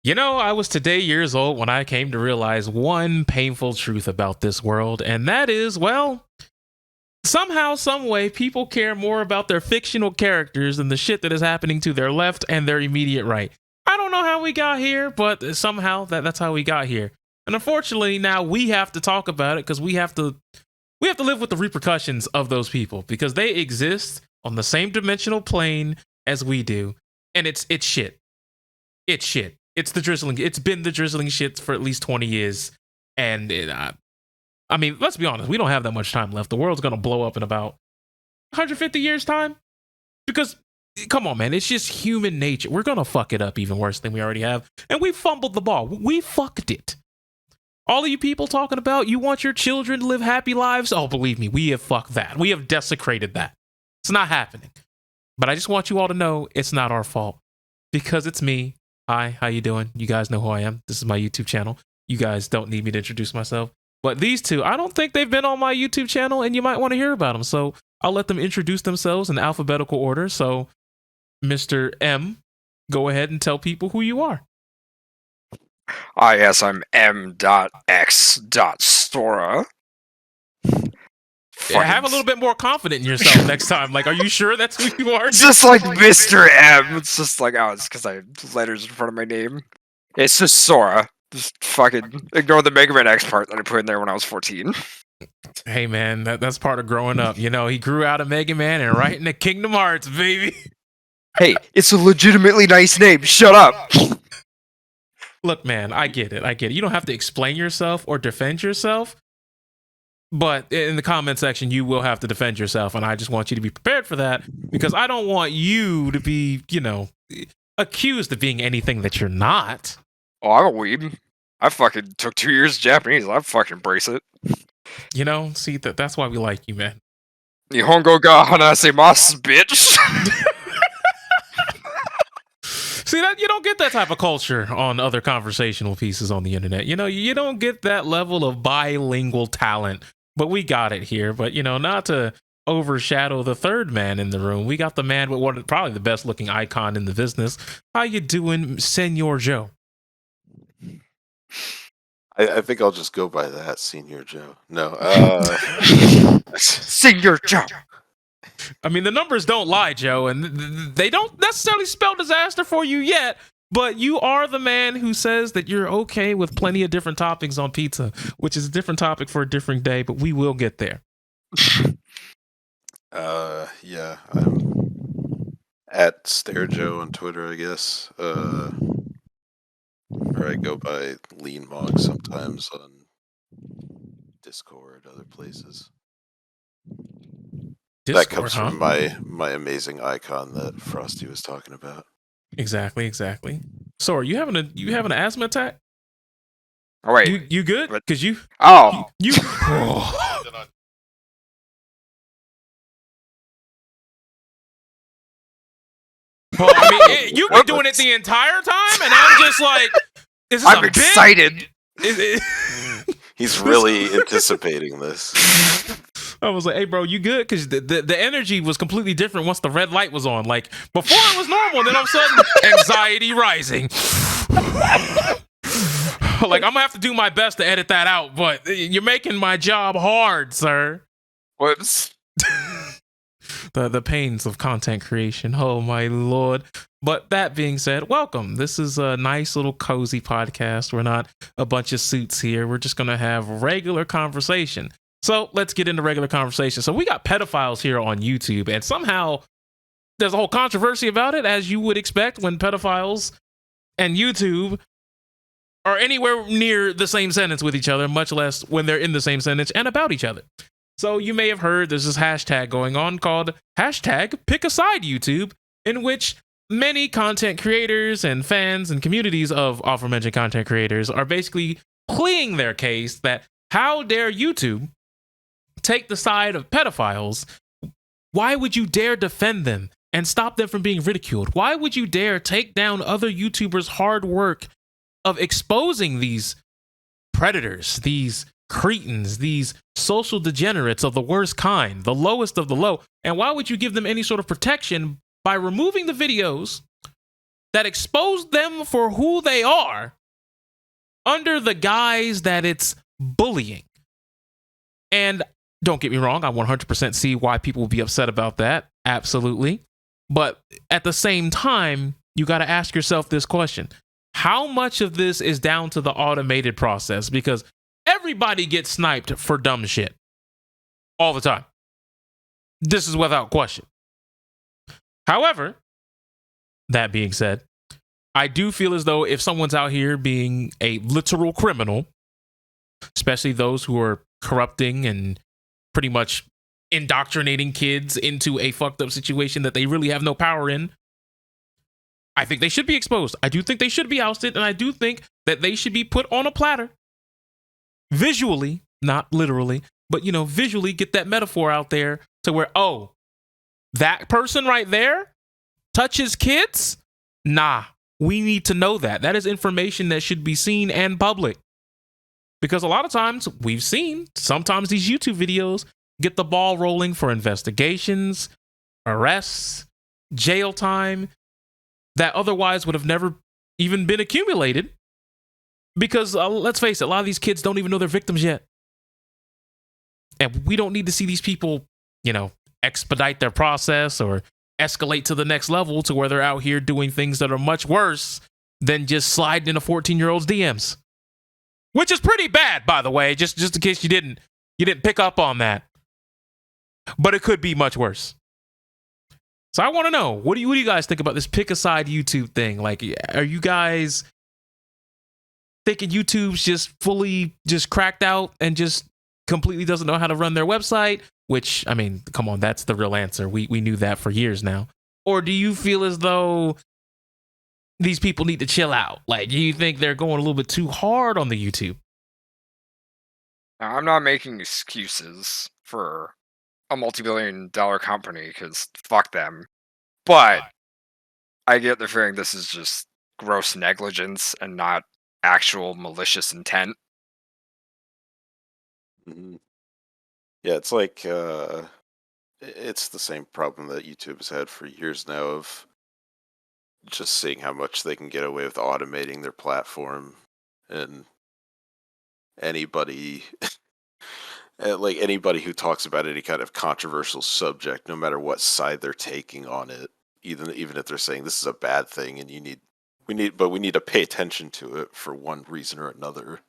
You know, I was today years old when I came to realize one painful truth about this world, and that is, well, somehow, some way, people care more about their fictional characters than the shit that is happening to their left and their immediate right. I don't know how we got here, but somehow that's how we got here. And unfortunately, now we have to talk about it because we have to live with the repercussions of those people because they exist on the same dimensional plane as we do, and it's shit. It's shit. It's the drizzling. It's been the drizzling shit for at least 20 years, and I mean, let's be honest. We don't have that much time left. The world's gonna blow up in about 150 years' time. Because, come on, man, it's just human nature. We're gonna fuck it up even worse than we already have, and we fumbled the ball. We fucked it. All of you people talking about you want your children to live happy lives. Oh, believe me, we have fucked that. We have desecrated that. It's not happening. But I just want you all to know it's not our fault because it's me. Hi, how you doing? You guys know who I am. This is my YouTube channel. You guys don't need me to introduce myself. But these two, I don't think they've been on my YouTube channel, and you might want to hear about them. So I'll let them introduce themselves in alphabetical order. So, Mr. M, go ahead and tell people who you are. Yes, I'm M.X.Stora. Yeah, have a little bit more confidence in yourself next time. Like, are you sure that's who you are? It's just like Mr. M. It's just like, oh, it's because I have letters in front of my name. It's just Sora. Just fucking ignore the Mega Man X part that I put in there when I was 14. Hey, man, that's part of growing up. You know, he grew out of Mega Man and right into Kingdom Hearts, baby. Hey, it's a legitimately nice name. Shut up. Look, man, I get it. You don't have to explain yourself or defend yourself. But in the comment section, you will have to defend yourself. And I just want you to be prepared for that because I don't want you to be, accused of being anything that you're not. Oh, I'm a weeb. I fucking took 2 years of Japanese. I fucking embrace it. You know, see, that's why we like you, man. Nihongo ga hanasemasu, bitch. See, that you don't get that type of culture on other conversational pieces on the internet. You know, you don't get that level of bilingual talent. But we got it here. But, not to overshadow the third man in the room, we got the man with probably the best looking icon in the business. How you doing, Senor Joe? I think I'll just go by that, Senior Joe. No, Senior Joe. I mean, the numbers don't lie, Joe, and they don't necessarily spell disaster for you yet. But you are the man who says that you're okay with plenty of different toppings on pizza, which is a different topic for a different day, but we will get there. Yeah, I'm at StareJoe on Twitter, I guess. Or I go by Lean Mog sometimes on Discord, other places. That comes from my amazing icon that Frosty was talking about. Exactly. So, are you having an asthma attack? Oh wait, you good? Because you. Oh, you. Well, I mean, you've been doing it the entire time, and I'm just like, is this I'm excited. He's really anticipating this. I was like, hey, bro, you good? Because the energy was completely different once the red light was on. Like, before it was normal, and then all of a sudden, anxiety rising. Like, I'm going to have to do my best to edit that out, but you're making my job hard, sir. Whoops. The pains of content creation. Oh, my Lord. But that being said, welcome. This is a nice little cozy podcast. We're not a bunch of suits here. We're just going to have regular conversation. So let's get into regular conversation. So we got pedophiles here on YouTube, and somehow there's a whole controversy about it, as you would expect when pedophiles and YouTube are anywhere near the same sentence with each other, much less when they're in the same sentence and about each other. So you may have heard there's this hashtag going on called hashtag Pick a Side YouTube, in which many content creators and fans and communities of aforementioned content creators are basically pleading their case that how dare YouTube take the side of pedophiles? Why would you dare defend them and stop them from being ridiculed? Why would you dare take down other YouTubers' hard work of exposing these predators, these cretins, these social degenerates of the worst kind, the lowest of the low? And why would you give them any sort of protection by removing the videos that expose them for who they are under the guise that it's bullying. And don't get me wrong, I 100% see why people will be upset about that. Absolutely. But at the same time, you got to ask yourself this question. How much of this is down to the automated process? Because everybody gets sniped for dumb shit all the time. This is without question. However, that being said, I do feel as though if someone's out here being a literal criminal, especially those who are corrupting and pretty much indoctrinating kids into a fucked up situation that they really have no power in, I think they should be exposed. I do think they should be ousted, and I do think that they should be put on a platter. Visually, not literally, but, visually get that metaphor out there to where, oh, that person right there touches kids? Nah, we need to know that. That is information that should be seen and public. Because a lot of times we've seen, sometimes these YouTube videos get the ball rolling for investigations, arrests, jail time that otherwise would have never even been accumulated. Because let's face it, a lot of these kids don't even know they're victims yet. And we don't need to see these people, expedite their process or escalate to the next level to where they're out here doing things that are much worse than just sliding in a 14-year-old's DMs. Which is pretty bad, by the way, just in case you didn't pick up on that. But it could be much worse. So I want to know, what do you guys think about this pick a side YouTube thing? Like, are you guys thinking YouTube's just fully just cracked out and just completely doesn't know how to run their website? Which, I mean, come on, that's the real answer. We knew that for years now. Or do you feel as though these people need to chill out? Like, do you think they're going a little bit too hard on the YouTube? Now, I'm not making excuses for a multi-billion-dollar company, because fuck them. But I get the feeling this is just gross negligence and not actual malicious intent. Mhm. Yeah, it's like it's the same problem that YouTube has had for years now of just seeing how much they can get away with automating their platform, and anybody like anybody who talks about any kind of controversial subject, no matter what side they're taking on it, even if they're saying this is a bad thing and we need to pay attention to it for one reason or another.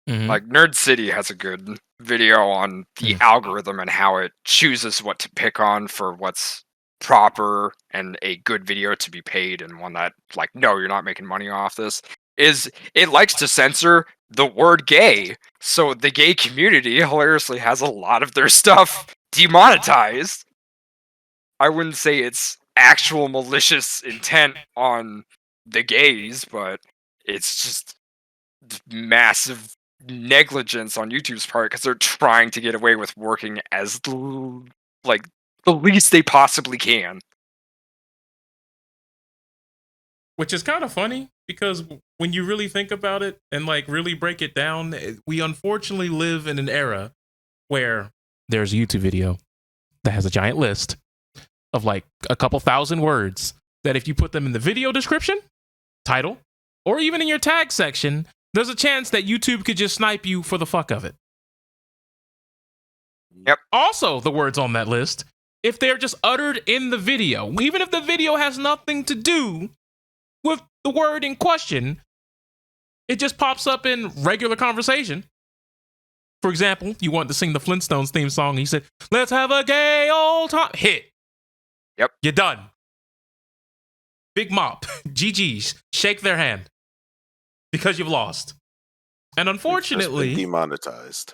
Mm-hmm. Like, Nerd City has a good video on the algorithm and how it chooses what to pick on for what's proper and a good video to be paid, and one that, like, no, you're not making money off this, is it likes to censor the word gay. So the gay community hilariously has a lot of their stuff demonetized. I wouldn't say it's actual malicious intent on the gays, but it's just massive negligence on YouTube's part, because they're trying to get away with working as like the least they possibly can. Which is kind of funny, because when you really think about it and like really break it down, we unfortunately live in an era where there's a YouTube video that has a giant list of like a couple thousand words that if you put them in the video description, title, or even in your tag section, there's a chance that YouTube could just snipe you for the fuck of it. Yep. Also, the words on that list, if they're just uttered in the video, even if the video has nothing to do with the word in question, it just pops up in regular conversation. For example, you want to sing the Flintstones theme song, and you said, "Let's have a gay old time." Hit. Yep. You're done. Big mop. GG's. Shake their hand. Because you've lost. And unfortunately, It's just been demonetized.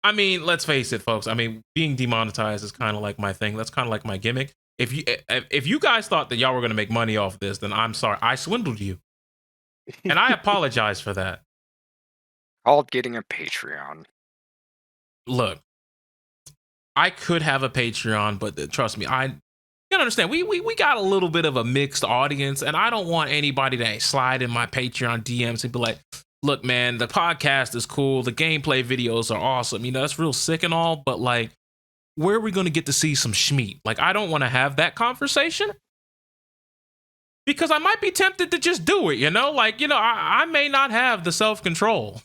I mean, let's face it, folks. I mean, being demonetized is kind of like my thing. That's kind of like my gimmick. If you guys thought that y'all were going to make money off this, then I'm sorry. I swindled you. And I apologize for that. Called getting a Patreon. Look, I could have a Patreon, but trust me, you gotta understand, we got a little bit of a mixed audience, and I don't want anybody to slide in my Patreon DMs and be like, look, man, the podcast is cool, the gameplay videos are awesome, that's real sick and all, but like, where are we gonna get to see some schmeat? Like, I don't want to have that conversation. because I might be tempted to just do it, I may not have the self-control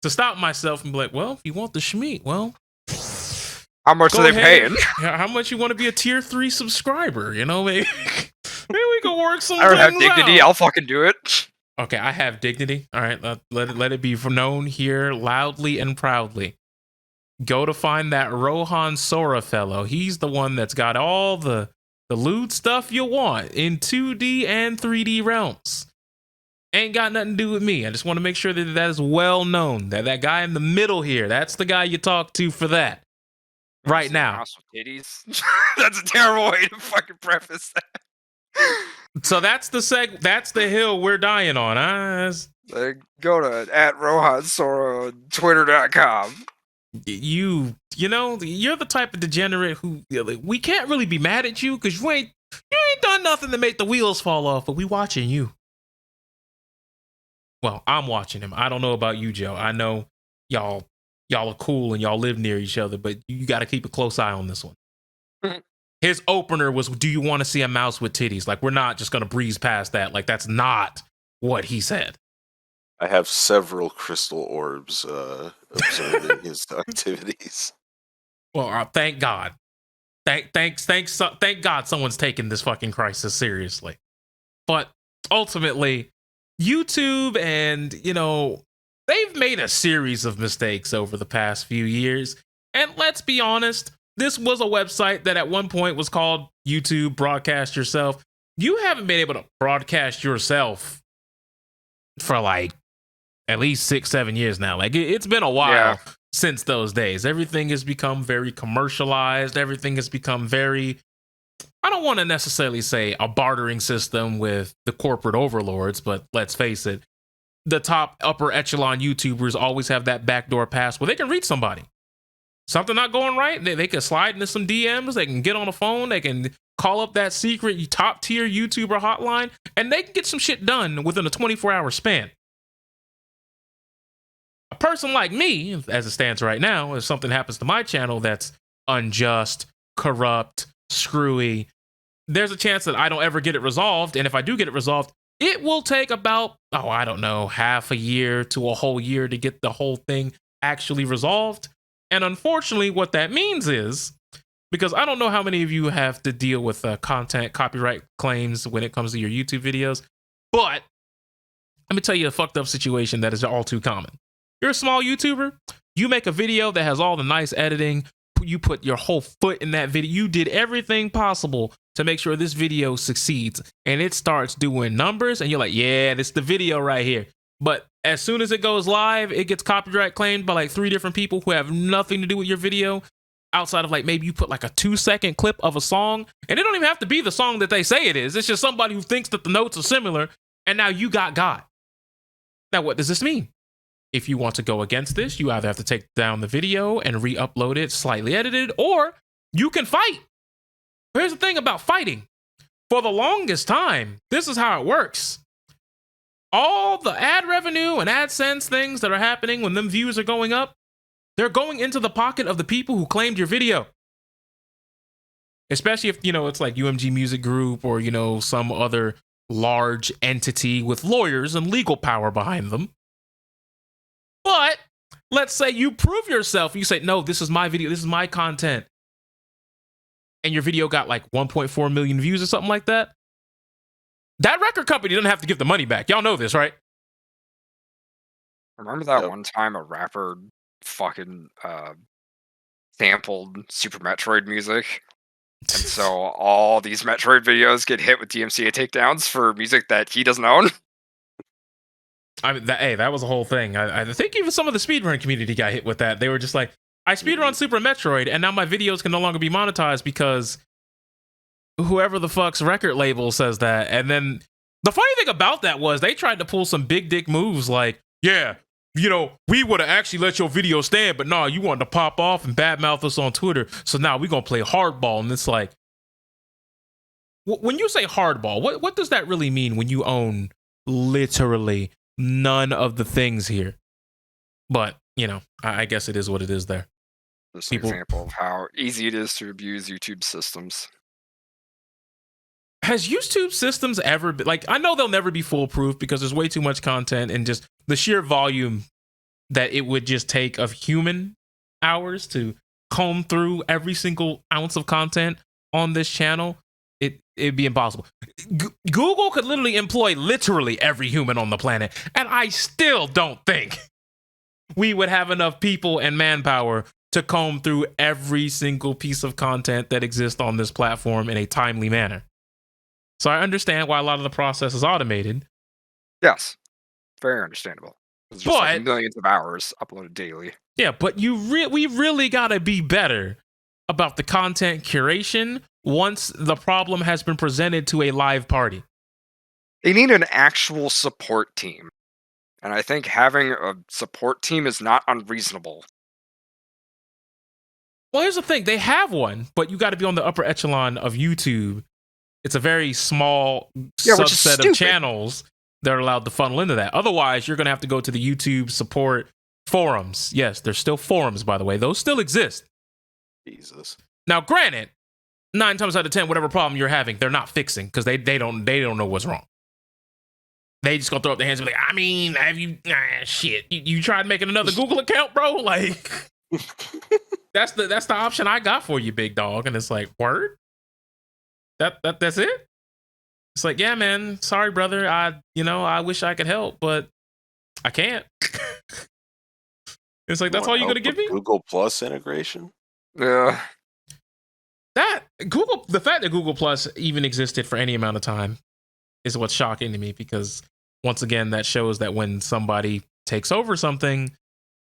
to stop myself and be like, well, if you want the schmeat, well, how much are they paying? How much you want to be a tier 3 subscriber? Maybe we can work some. I don't have dignity. Out. I'll fucking do it. Okay, I have dignity. All right, let it be known here loudly and proudly. Go to find that Rohan Sora fellow. He's the one that's got all the lewd stuff you want in 2D and 3D realms. Ain't got nothing to do with me. I just want to make sure that is well known. That guy in the middle here, that's the guy you talk to for that. Right now. Titties. That's a terrible way to fucking preface that. So that's the hill we're dying on, huh? Go to @RohanSora on Twitter.com. You're the type of degenerate who we can't really be mad at you because you ain't done nothing to make the wheels fall off, but we watching you. Well, I'm watching him. I don't know about you, Joe. I know y'all are cool and y'all live near each other, but you got to keep a close eye on this one. His opener was, do you want to see a mouse with titties? Like, we're not just going to breeze past that. Like, that's not what he said. I have several crystal orbs observing his activities. Well, thank God. Thank God someone's taking this fucking crisis seriously. But ultimately, YouTube and, they've made a series of mistakes over the past few years. And let's be honest, this was a website that at one point was called YouTube Broadcast Yourself. You haven't been able to broadcast yourself for like at least 6-7 years now. Like it's been a while since those days. Everything has become very commercialized. Everything has become very, I don't want to necessarily say a bartering system with the corporate overlords, but let's face it, the top upper echelon YouTubers always have that backdoor pass where they can reach somebody. Something not going right, they can slide into some DMs, they can get on the phone, they can call up that secret top tier YouTuber hotline, and they can get some shit done within a 24-hour span. A person like me, as it stands right now, if something happens to my channel that's unjust, corrupt, screwy, there's a chance that I don't ever get it resolved, and if I do get it resolved, it will take about, half a year to a whole year to get the whole thing actually resolved. And unfortunately, what that means is, because I don't know how many of you have to deal with content copyright claims when it comes to your YouTube videos, but let me tell you a fucked up situation that is all too common. You're a small YouTuber, you make a video that has all the nice editing, you put your whole foot in that video, you did everything possible to make sure this video succeeds, and it starts doing numbers, and you're like, yeah, this is the video right here. But as soon as it goes live, it gets copyright claimed by like 3 different people who have nothing to do with your video outside of like maybe you put like a 2-second clip of a song, and it don't even have to be the song that they say it is. It's just somebody who thinks that the notes are similar, and now you got God. Now, what does this mean? If you want to go against this, you either have to take down the video and re-upload it slightly edited, or you can fight. Here's the thing about fighting. For the longest time, this is how it works. All the ad revenue and AdSense things that are happening when them views are going up, they're going into the pocket of the people who claimed your video. Especially if, it's like UMG Music Group or, some other large entity with lawyers and legal power behind them. But let's say you prove yourself. You say, no, this is my video. This is my content. And your video got like 1.4 million views or something like that. That record company doesn't have to give the money back. Y'all know this, right? Remember that one time a rapper fucking sampled Super Metroid music? And so all these Metroid videos get hit with DMCA takedowns for music that he doesn't own? I mean, that was a whole thing. I think even some of the speedrun community got hit with that. They were just like, I speedrun Super Metroid, and now my videos can no longer be monetized because whoever the fuck's record label says that. And then the funny thing about that was they tried to pull some big dick moves like, yeah, we would have actually let your video stand, but no, you wanted to pop off and badmouth us on Twitter. So now we're going to play hardball. And it's like, when you say hardball, what does that really mean when you own literally none of the things here? But, I guess it is what it is there. Just an example of how easy it is to abuse YouTube systems. has YouTube systems ever been like, I know they'll never be foolproof because there's way too much content and just the sheer volume that it would just take of human hours to comb through every single ounce of content on this channel. It'd be impossible. Google could literally employ literally every human on the planet, and I still don't think we would have enough people and manpower to comb through every single piece of content that exists on this platform in a timely manner. So I understand why a lot of the process is automated. Yes, very understandable. It's just like millions of hours uploaded daily. Yeah, but we really gotta be better about the content curation once the problem has been presented to a live party. They need an actual support team. And I think having a support team is not unreasonable. Well, here's the thing. They have one, but you got to be on the upper echelon of YouTube. It's a very small subset of channels that are allowed to funnel into that. Otherwise, you're going to have to go to the YouTube support forums. Yes, there's still forums, by the way. Those still exist. Jesus. Now, granted, 9 times out of 10, whatever problem you're having, they're not fixing because they don't know what's wrong. They just gonna throw up their hands and be like, I mean, have you shit? You tried making another Google account, bro? Like, that's the option I got for you, big dog. And it's like, word? That's it? It's like, yeah, man. Sorry, brother. I wish I could help, but I can't. It's like, that's all you're gonna give me? Google Plus integration? Yeah. The fact that Google Plus even existed for any amount of time is what's shocking to me, because once again, that shows that when somebody takes over something,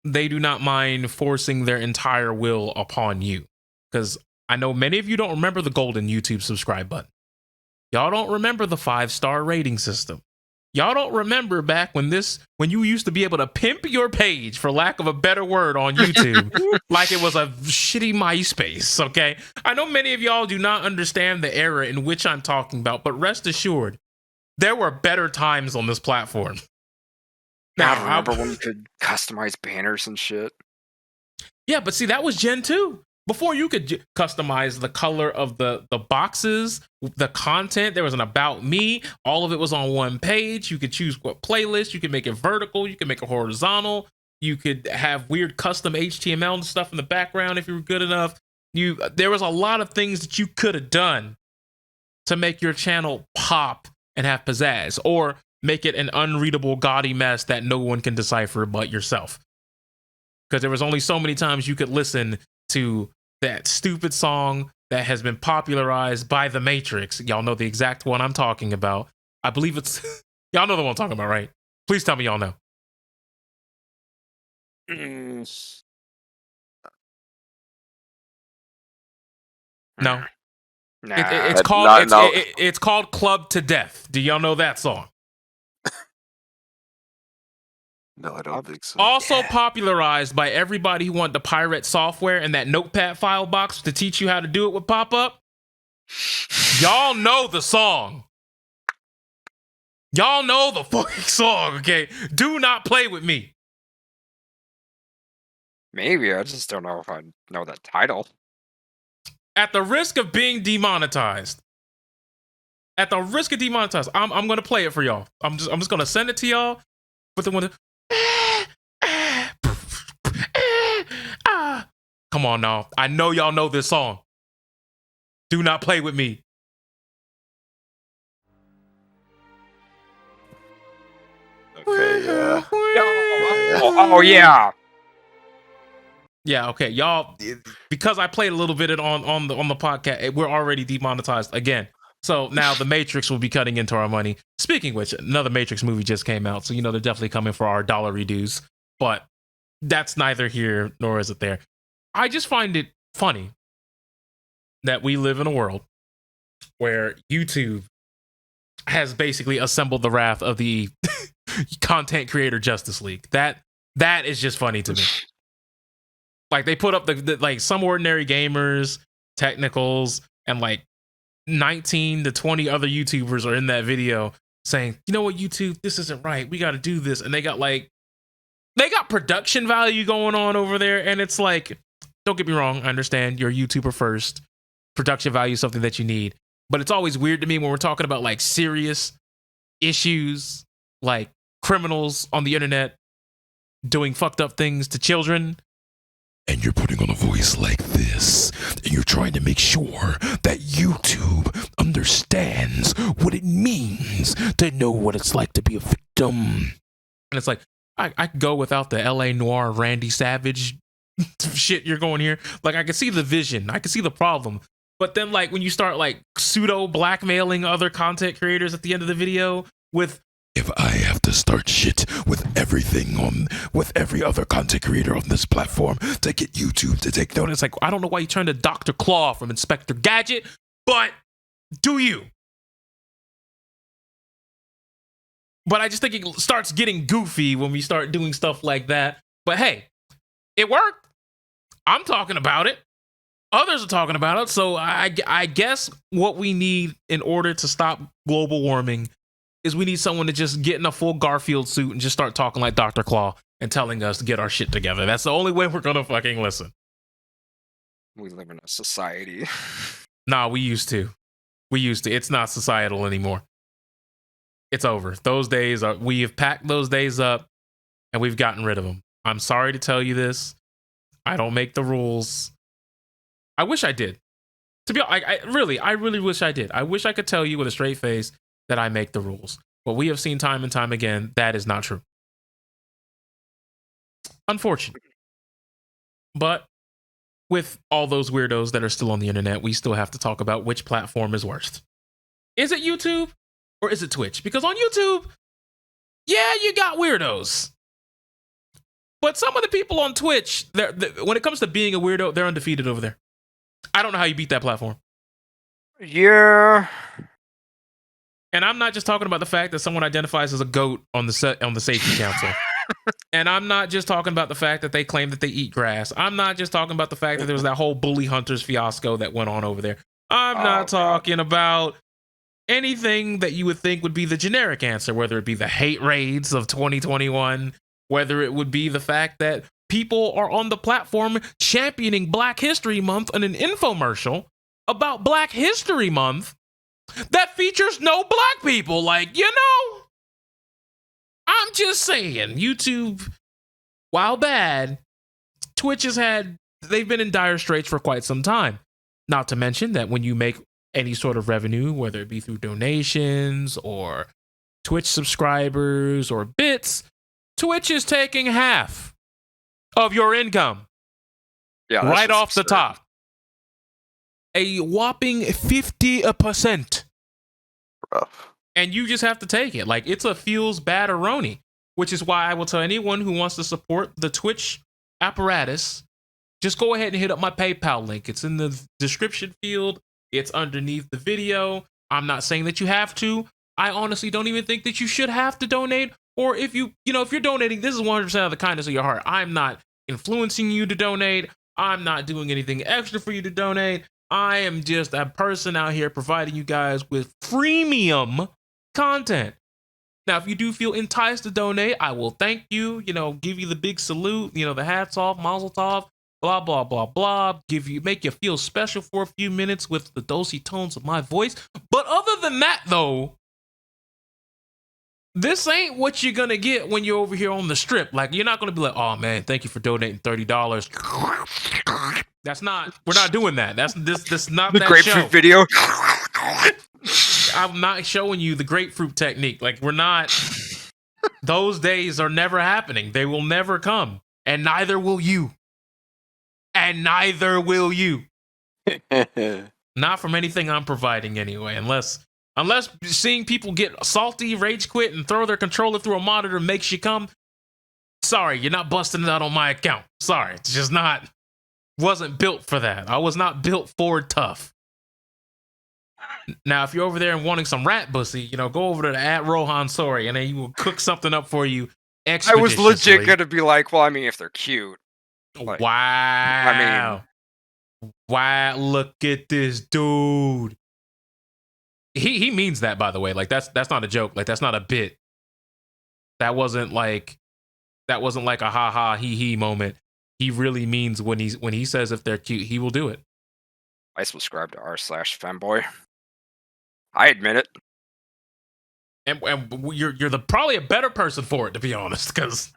they do not mind forcing their entire will upon you. Because I know many of you don't remember the golden YouTube subscribe button. Y'all don't remember the 5-star rating system. Y'all don't remember back when you used to be able to pimp your page, for lack of a better word, on YouTube like it was a shitty MySpace, okay? I know many of y'all do not understand the era in which I'm talking about, but rest assured, there were better times on this platform. Now, I remember when you could customize banners and shit. Yeah, but see, that was Gen 2. Before you could customize the color of the boxes, the content, there was an About Me. All of it was on one page. You could choose what playlist. You could make it vertical. You could make it horizontal. You could have weird custom HTML and stuff in the background if you were good enough. There was a lot of things that you could have done to make your channel pop and have pizzazz, or make it an unreadable, gaudy mess that no one can decipher but yourself. Because there was only so many times you could listen to that stupid song that has been popularized by The Matrix. Y'all know the exact one I'm talking about. I believe it's... Y'all know the one I'm talking about, right? Please tell me y'all know. No? Nah. It's called Club to Death. Do y'all know that song? No, I don't think so. Also popularized by everybody who wanted to pirate software and that notepad file box to teach you how to do it would pop up. Y'all know the song. Y'all know the fucking song, okay? Do not play with me. Maybe, I just don't know if I know that title. At the risk of being demonetized. I'm going to play it for y'all. I'm just going to send it to y'all. But the one come on now. I know y'all know this song. Do not play with me. Okay, yeah. Oh yeah. Yeah, okay. Y'all, because I played a little bit on the podcast, we're already demonetized again. So now The Matrix will be cutting into our money. Speaking of which, another Matrix movie just came out. So, they're definitely coming for our dollar reduce. But that's neither here nor is it there. I just find it funny that we live in a world where YouTube has basically assembled the wrath of the content creator Justice League. That is just funny to me. Like, they put up the like some ordinary gamers, technicals, and like 19 to 20 other YouTubers are in that video saying, you know what, YouTube, this isn't right. We got to do this. And they got production value going on over there. And it's like, don't get me wrong. I understand you're a YouTuber first. Production value is something that you need. But it's always weird to me when we're talking about like serious issues, like criminals on the internet doing fucked up things to children. And you're putting on a voice like this, and you're trying to make sure that YouTube understands what it means to know what it's like to be a victim. And it's like, I could go without the LA Noir Randy Savage shit you're going here. Like, I can see the vision, I can see the problem. But then, like, when you start like pseudo blackmailing other content creators at the end of the video with, if I have to start shit with every other content creator on this platform to get YouTube to take notice, it's like, I don't know why you turned to Dr. Claw from Inspector Gadget, but do you? But I just think it starts getting goofy when we start doing stuff like that. But hey, it worked. I'm talking about it. Others are talking about it. So I guess what we need in order to stop global warming is we need someone to just get in a full Garfield suit and just start talking like Dr. Claw and telling us to get our shit together. That's the only way we're going to fucking listen. We live in a society. Nah, we used to. It's not societal anymore. It's over. Those days are, we have packed those days up and we've gotten rid of them. I'm sorry to tell you this. I don't make the rules. I wish I did. To be honest, I really wish I did. I wish I could tell you with a straight face that I make the rules. But we have seen time and time again that is not true. Unfortunate. But with all those weirdos that are still on the internet, we still have to talk about which platform is worst. Is it YouTube or is it Twitch? Because on YouTube, yeah, you got weirdos. But some of the people on Twitch, when it comes to being a weirdo, they're undefeated over there. I don't know how you beat that platform. Yeah. And I'm not just talking about the fact that someone identifies as a goat on the safety council. And I'm not just talking about the fact that they claim that they eat grass. I'm not just talking about the fact that there was that whole bully hunters fiasco that went on over there. I'm not talking about anything that you would think would be the generic answer, whether it be the hate raids of 2021, whether it would be the fact that people are on the platform championing Black History Month in an infomercial about Black History Month that features no black people. Like, you know, I'm just saying, YouTube, while bad, Twitch they've been in dire straits for quite some time. Not to mention that when you make any sort of revenue, whether it be through donations or Twitch subscribers or bits, Twitch is taking half of your income. Yeah, right off the top. A whopping 50%. Rough. And you just have to take it. Like, it's a feels bad-a-roni, which is why I will tell anyone who wants to support the Twitch apparatus, just go ahead and hit up my PayPal link. It's in the description field. It's underneath the video. I'm not saying that you have to. I honestly don't even think that you should have to donate. Or if if you're donating, this is 100% out of the kindness of your heart. I'm not influencing you to donate. I'm not doing anything extra for you to donate. I am just a person out here providing you guys with freemium content. Now, if you do feel enticed to donate, I will thank you, give you the big salute, the hats off, mazel tov, blah, blah, blah, blah, make you feel special for a few minutes with the dulcet tones of my voice. But other than that, though, this ain't what you're going to get when you're over here on the strip. Like, you're not going to be like, oh, man, thank you for donating $30. We're not doing that. That's not the that grapefruit show. video. I'm not showing you the grapefruit technique. Like, we're not, those days are never happening. They will never come. And neither will you. And neither will you. Not from anything I'm providing anyway, unless seeing people get salty, rage quit, and throw their controller through a monitor makes you come. Sorry, you're not busting it out on my account. Sorry, it's just wasn't built for that. I was not built for tough. Now, if you're over there and wanting some rat pussy, go over to the @Rohan Sorry, and then he will cook something up for you I was legit gonna be like, well, I mean, if they're cute. Like, wow. Wow, look at this dude. He means that, by the way. Like, that's not a joke. Like, that's not a bit. That wasn't like a ha ha he he moment. He really means when he says if they're cute, he will do it. I subscribe to r/fanboy. I admit it. And you're probably a better person for it, to be honest, because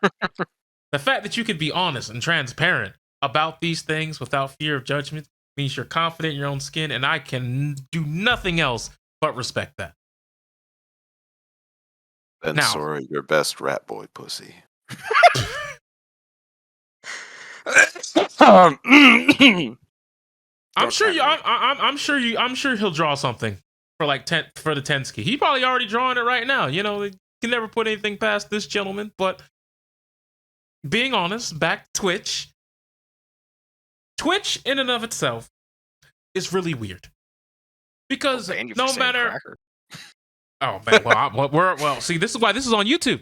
the fact that you can be honest and transparent about these things without fear of judgment means you're confident in your own skin, and I can do nothing else but respect that. Ben Now- Sora, your best rat boy pussy. Um, I'm Don't sure tempt me. I'm sure he'll draw something for for the 10 ski. He probably already drawing it right now. You know, you can never put anything past this gentleman. But being honest, back to Twitch. Twitch in and of itself is really weird because Ban you for no saying matter. cracker. Oh man, well, see, this is why this is on YouTube.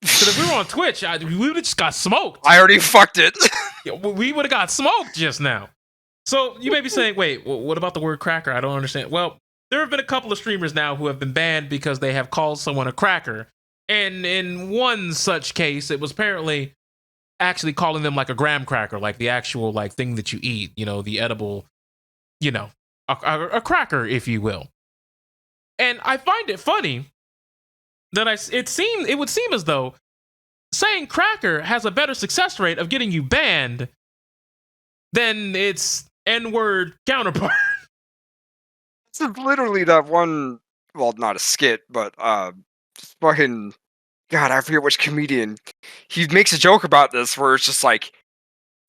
Because if we were on Twitch, we would have just got smoked. I already fucked it. We would have got smoked just now. So you may be saying, wait, what about the word cracker? I don't understand. Well, there have been a couple of streamers now who have been banned because they have called someone a cracker. And in one such case, it was apparently actually calling them like a graham cracker, like the actual like thing that you eat, you know, the edible, you know, a cracker, if you will. And I find it funny that it would seem as though saying cracker has a better success rate of getting you banned than its N-word counterpart. It's literally that one, well, not a skit, but fucking, God, I forget which comedian. He makes a joke about this where it's just like,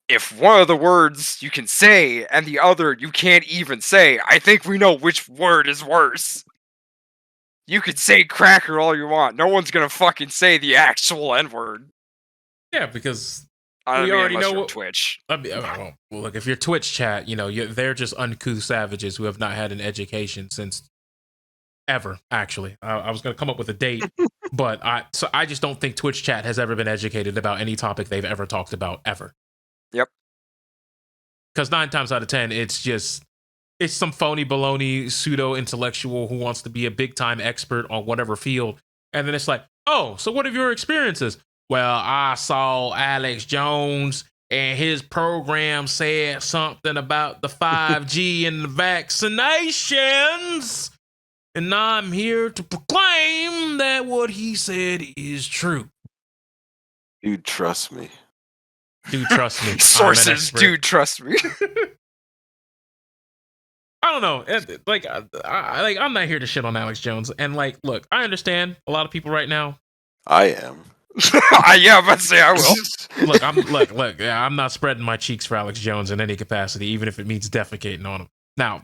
if one of the words you can say and the other you can't even say, I think we know which word is worse. You could say cracker all you want. No one's gonna fucking say the actual N-word. Yeah, because I we mean, already unless know you're what- Twitch. well, look, if you're Twitch chat, you know, they're just uncouth savages who have not had an education since ever, actually. I was going to come up with a date, but I just don't think Twitch chat has ever been educated about any topic they've ever talked about, ever. Yep. Because 9 times out of 10, it's some phony baloney pseudo-intellectual who wants to be a big-time expert on whatever field. And then it's like, oh, so what are your experiences? Well, I saw Alex Jones and his program said something about the 5G and the vaccinations. And I'm here to proclaim that what he said is true. Dude, trust me. Dude, trust me. I'm an Sources, expert. dude, trust me. I don't know. I'm not here to shit on Alex Jones. And like, look, I understand a lot of people right now. I am. Yeah, I'm about to say I will. Look, I'm not spreading my cheeks for Alex Jones in any capacity, even if it means defecating on him. Now,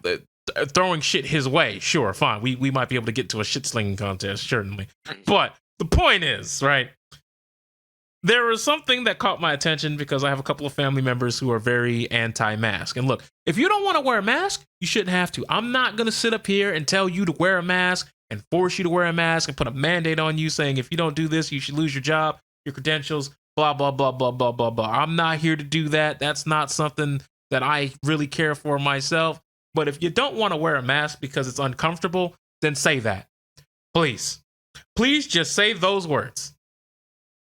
throwing shit his way, sure, fine. We might be able to get to a shit slinging contest, certainly. But the point is, right? There was something that caught my attention because I have a couple of family members who are very anti-mask. And look, if you don't want to wear a mask, you shouldn't have to. I'm not going to sit up here and tell you to wear a mask and force you to wear a mask and put a mandate on you saying if you don't do this, you should lose your job, your credentials, blah, blah, blah, blah, blah, blah, blah. I'm not here to do that. That's not something that I really care for myself. But if you don't want to wear a mask because it's uncomfortable, then say that. Please. Please just say those words.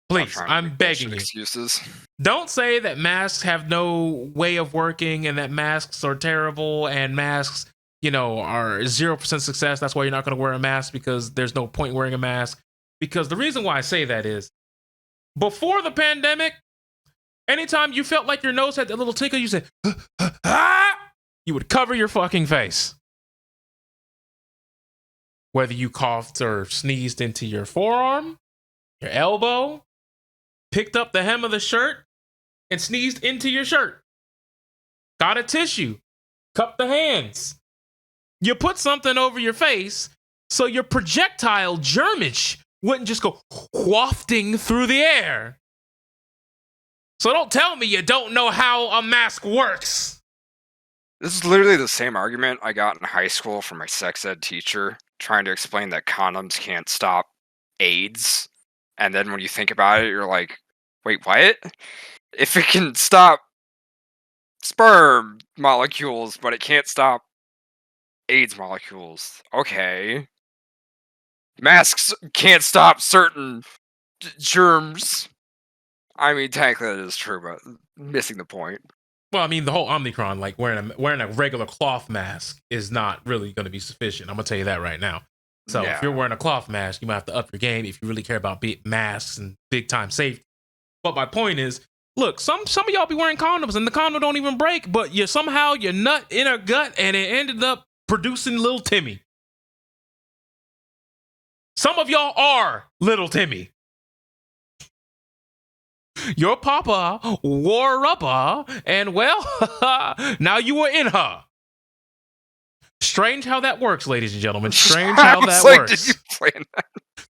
Please, I'm begging you. Excuses. Don't say that masks have no way of working and that masks are terrible and masks, you know, are 0% success. That's why you're not going to wear a mask because there's no point wearing a mask. Because the reason why I say that is before the pandemic, anytime you felt like your nose had that little tickle, you said, ah! You would cover your fucking face. Whether you coughed or sneezed into your forearm, your elbow, picked up the hem of the shirt and sneezed into your shirt. Got a tissue, cup the hands. You put something over your face so your projectile germage wouldn't just go wafting through the air. So don't tell me you don't know how a mask works. This is literally the same argument I got in high school from my sex ed teacher trying to explain that condoms can't stop AIDS. And then when you think about it, you're like, wait, what? If it can stop sperm molecules, but it can't stop AIDS molecules, okay. Masks can't stop certain germs. I mean, technically that is true, but missing the point. Well, I mean, the whole Omicron, like wearing a regular cloth mask is not really going to be sufficient. I'm going to tell you that right now. So if you're wearing a cloth mask, you might have to up your game if you really care about masks and big time safety. But my point is, look, some of y'all be wearing condoms and the condom don't even break, but somehow your nut in her gut and it ended up producing little Timmy. Some of y'all are little Timmy. Your papa wore rubber, and well, now you were in her. Strange how that works, ladies and gentlemen. Strange how that works. Did you plan that?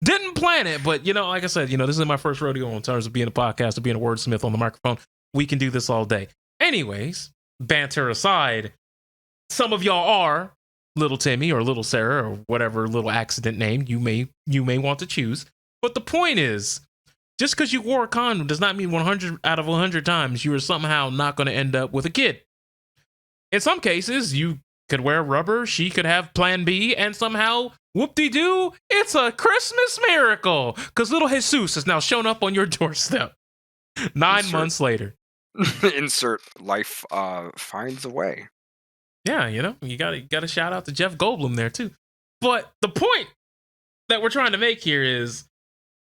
Didn't plan it, but like I said, this is my first rodeo in terms of being a podcaster, being a wordsmith on the microphone. We can do this all day. Anyways, banter aside, some of y'all are little Timmy or little Sarah or whatever little accident name you may want to choose. But the point is, just because you wore a condom does not mean 100 out of 100 times you are somehow not going to end up with a kid. In some cases, you could wear rubber, she could have plan B, and somehow, whoop-de-doo, it's a Christmas miracle. Because little Jesus has now shown up on your doorstep 9 months later. Insert life finds a way. Yeah, you got to shout out to Jeff Goldblum there, too. But the point that we're trying to make here is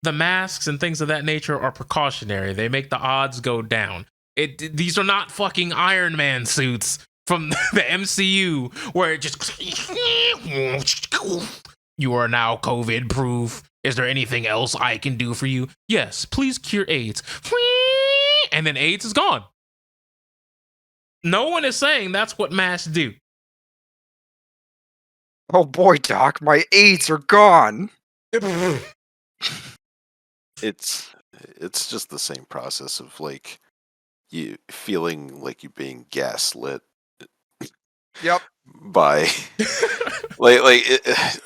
the masks and things of that nature are precautionary. They make the odds go down. These are not fucking Iron Man suits from the MCU where it just you are now COVID proof. Is there anything else I can do for you? Yes, please cure AIDS. And then AIDS is gone. No one is saying that's what masks do. Oh boy, Doc, my AIDS are gone. It's just the same process of like you feeling like you're being gaslit. Yep. By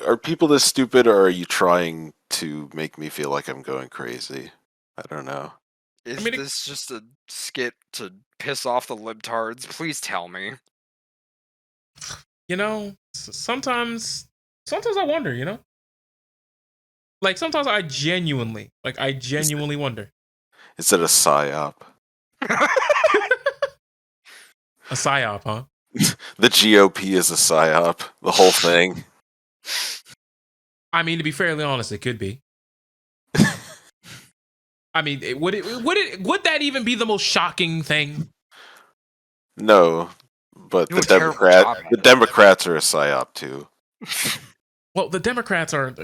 are people this stupid, or are you trying to make me feel like I'm going crazy? I don't know. Is this just a skit to piss off the libtards? Please tell me. Sometimes I wonder, Like sometimes I genuinely wonder. Is it a psyop? A psyop, huh? The GOP is a psyop. The whole thing. I mean, to be fairly honest, it could be. I mean, would that even be the most shocking thing? No, but the Democrats are a psyop too. Well, the Democrats are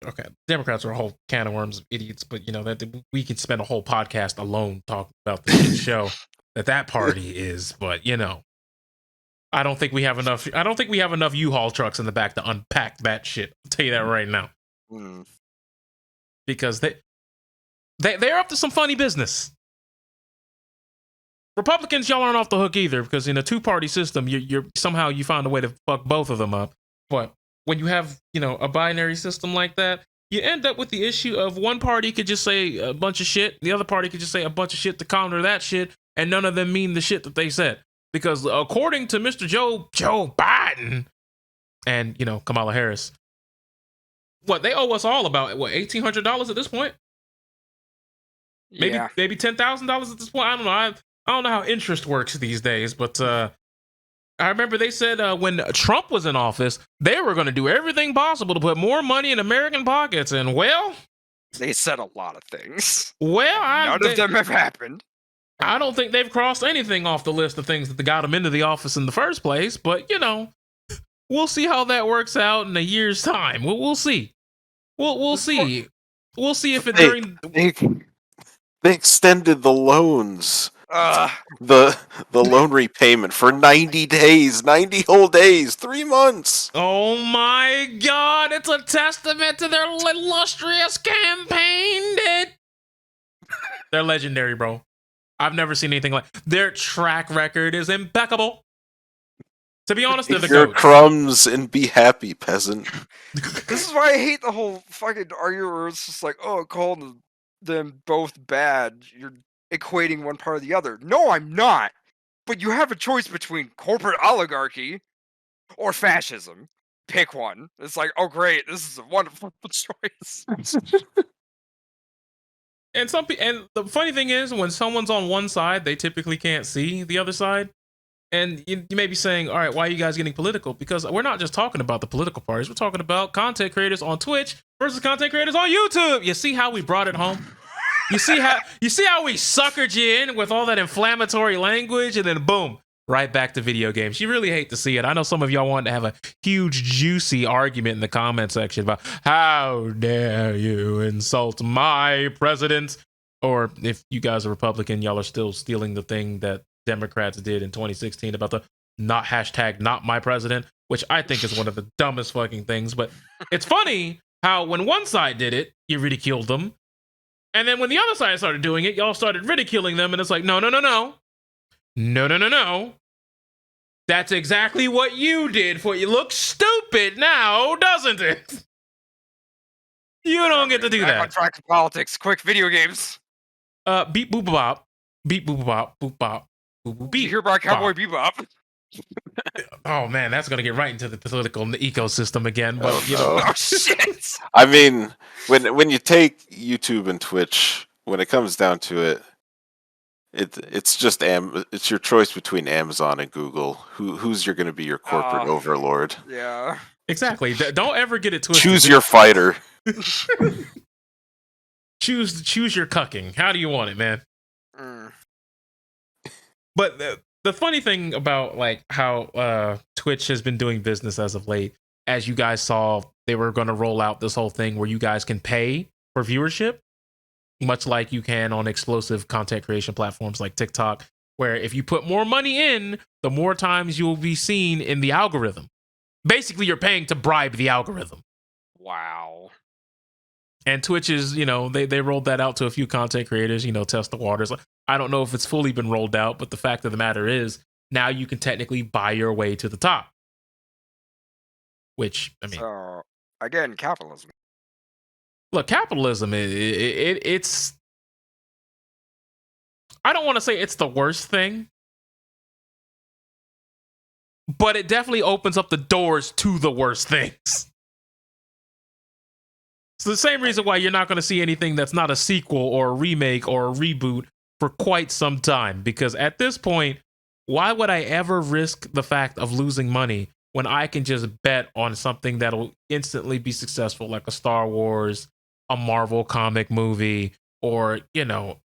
okay. Democrats are a whole can of worms of idiots, but that we could spend a whole podcast alone talking about this show that party is. But I don't think we have enough. I don't think we have enough U-Haul trucks in the back to unpack that shit. I'll tell you that right now. Because they're up to some funny business. Republicans, y'all aren't off the hook either, because in a two-party system, you're somehow you find a way to fuck both of them up. But when you have a binary system like that, you end up with the issue of one party could just say a bunch of shit, the other party could just say a bunch of shit to counter that shit, and none of them mean the shit that they said. Because according to Mr. Joe Biden and Kamala Harris, they owe us all about $1,800 at this point. Maybe $10,000 at this point. I don't know. I don't know how interest works these days, but I remember they said when Trump was in office, they were going to do everything possible to put more money in American pockets, and they said a lot of things. None of them have happened. I don't think they've crossed anything off the list of things that got them into the office in the first place, but we'll see how that works out in a year's time. We'll see. We'll see. We'll see if they extended the loans. The loan repayment for 90 days, 90 whole days, 3 months. Oh my God! It's a testament to their illustrious campaign. They're legendary, bro. I've never seen anything like their track record is impeccable. To be honest, they're the Your goats. crumbs and be happy, peasant. This is why I hate the whole fucking argument where it's just like, calling them both bad. You're equating one part or the other. No, I'm not. But you have a choice between corporate oligarchy or fascism. Pick one. It's like, oh great, this is a wonderful choice. And the funny thing is, when someone's on one side, they typically can't see the other side. And you may be saying, all right, why are you guys getting political? Because we're not just talking about the political parties. We're talking about content creators on Twitch versus content creators on YouTube. You see how we brought it home? You see how we suckered you in with all that inflammatory language, and then boom, right back to video games. You really hate to see it. I know some of y'all wanted to have a huge, juicy argument in the comment section about how dare you insult my president. Or if you guys are Republican, y'all are still stealing the thing that Democrats did in 2016 about the not my president, which I think is one of the dumbest fucking things. But it's funny how when one side did it, you ridiculed them. And then when the other side started doing it, y'all started ridiculing them. And it's like, no. That's exactly what you did for you. Look stupid now, doesn't it? You don't get to do that. On track of politics. Quick, video games. Beep boop bop. Beep boop bop. Boop bop. Boop boop beep. You hear about Cowboy Bebop? Oh man, that's gonna get right into the political ecosystem again. But Oh shit! I mean, when you take YouTube and Twitch, when it comes down to it, it's just it's your choice between Amazon and Google. Who's going to be your corporate overlord? Yeah, exactly. Don't ever get it twisted. Choose your fighter. choose your cucking. How do you want it, man? But the funny thing about like how Twitch has been doing business as of late, as you guys saw, they were going to roll out this whole thing where you guys can pay for viewership, much like you can on explosive content creation platforms like TikTok, where if you put more money in, the more times you'll be seen in the algorithm. Basically, you're paying to bribe the algorithm. Wow. And Twitch is, they rolled that out to a few content creators, test the waters. I don't know if it's fully been rolled out, but the fact of the matter is now you can technically buy your way to the top. Which, I mean... So, again, capitalism. Look, capitalism, it's... I don't want to say it's the worst thing, but it definitely opens up the doors to the worst things. It's the same reason why you're not going to see anything that's not a sequel or a remake or a reboot for quite some time. Because at this point, why would I ever risk the fact of losing money when I can just bet on something that'll instantly be successful, like a Star Wars, a Marvel comic movie, or,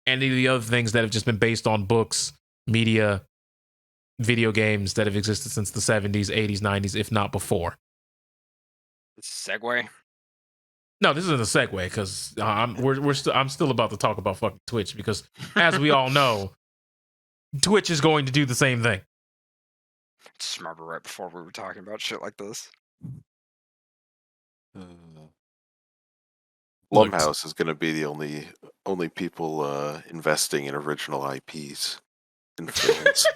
any of the other things that have just been based on books, media, video games that have existed since the 70s, 80s, 90s, if not before. Segue? No, this isn't a segue because I'm still about to talk about fucking Twitch because, as we all know, Twitch is going to do the same thing. Just remember right before we were talking about shit like this. Blumhouse is going to be the only people investing in original IPs in films.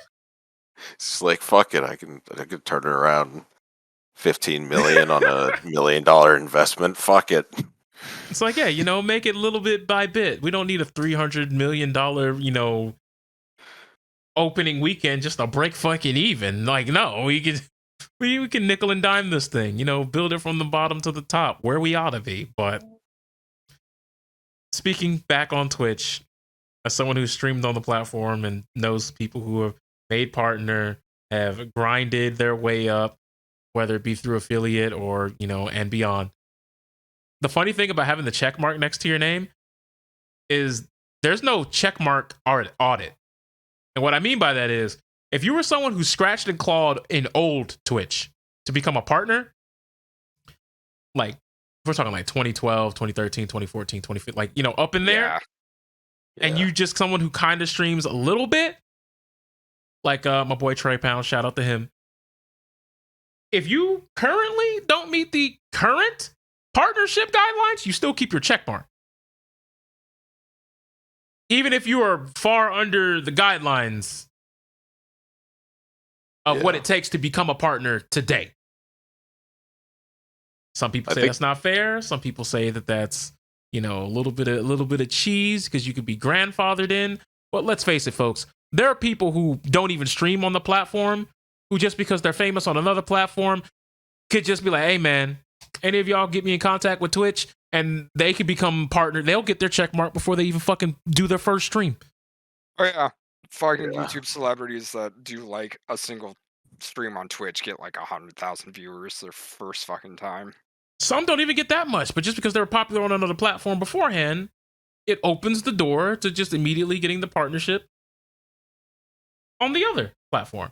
It's like, fuck it, I can turn it around. 15 million on $1 million investment. Fuck it. It's like, yeah, make it little bit by bit. We don't need a $300 million, opening weekend just to break fucking even. Like, no, we can nickel and dime this thing. Build it from the bottom to the top where we ought to be. But speaking back on Twitch, as someone who's streamed on the platform and knows people who have made partner, have grinded their way up, whether it be through affiliate or, and beyond. The funny thing about having the check mark next to your name is there's no check mark audit. And what I mean by that is, if you were someone who scratched and clawed in old Twitch to become a partner, like, we're talking like 2012, 2013, 2014, 2015, like, up in there, Yeah. and you just someone who kind of streams a little bit, like my boy Trey Pound, shout out to him. If you currently don't meet the current partnership guidelines, you still keep your check mark. Even if you are far under the guidelines of what it takes to become a partner today. Some people say that's not fair. Some people say that that's, a little bit of cheese because you could be grandfathered in. But let's face it, folks, there are people who don't even stream on the platform who just because they're famous on another platform could just be like, hey man, any of y'all get me in contact with Twitch and they could become partner. They'll get their check mark before they even fucking do their first stream. Oh yeah. fucking Yeah. YouTube celebrities that do like a single stream on Twitch get like 100,000 viewers their first fucking time. Some don't even get that much, but just because they were popular on another platform beforehand, it opens the door to just immediately getting the partnership on the other platform.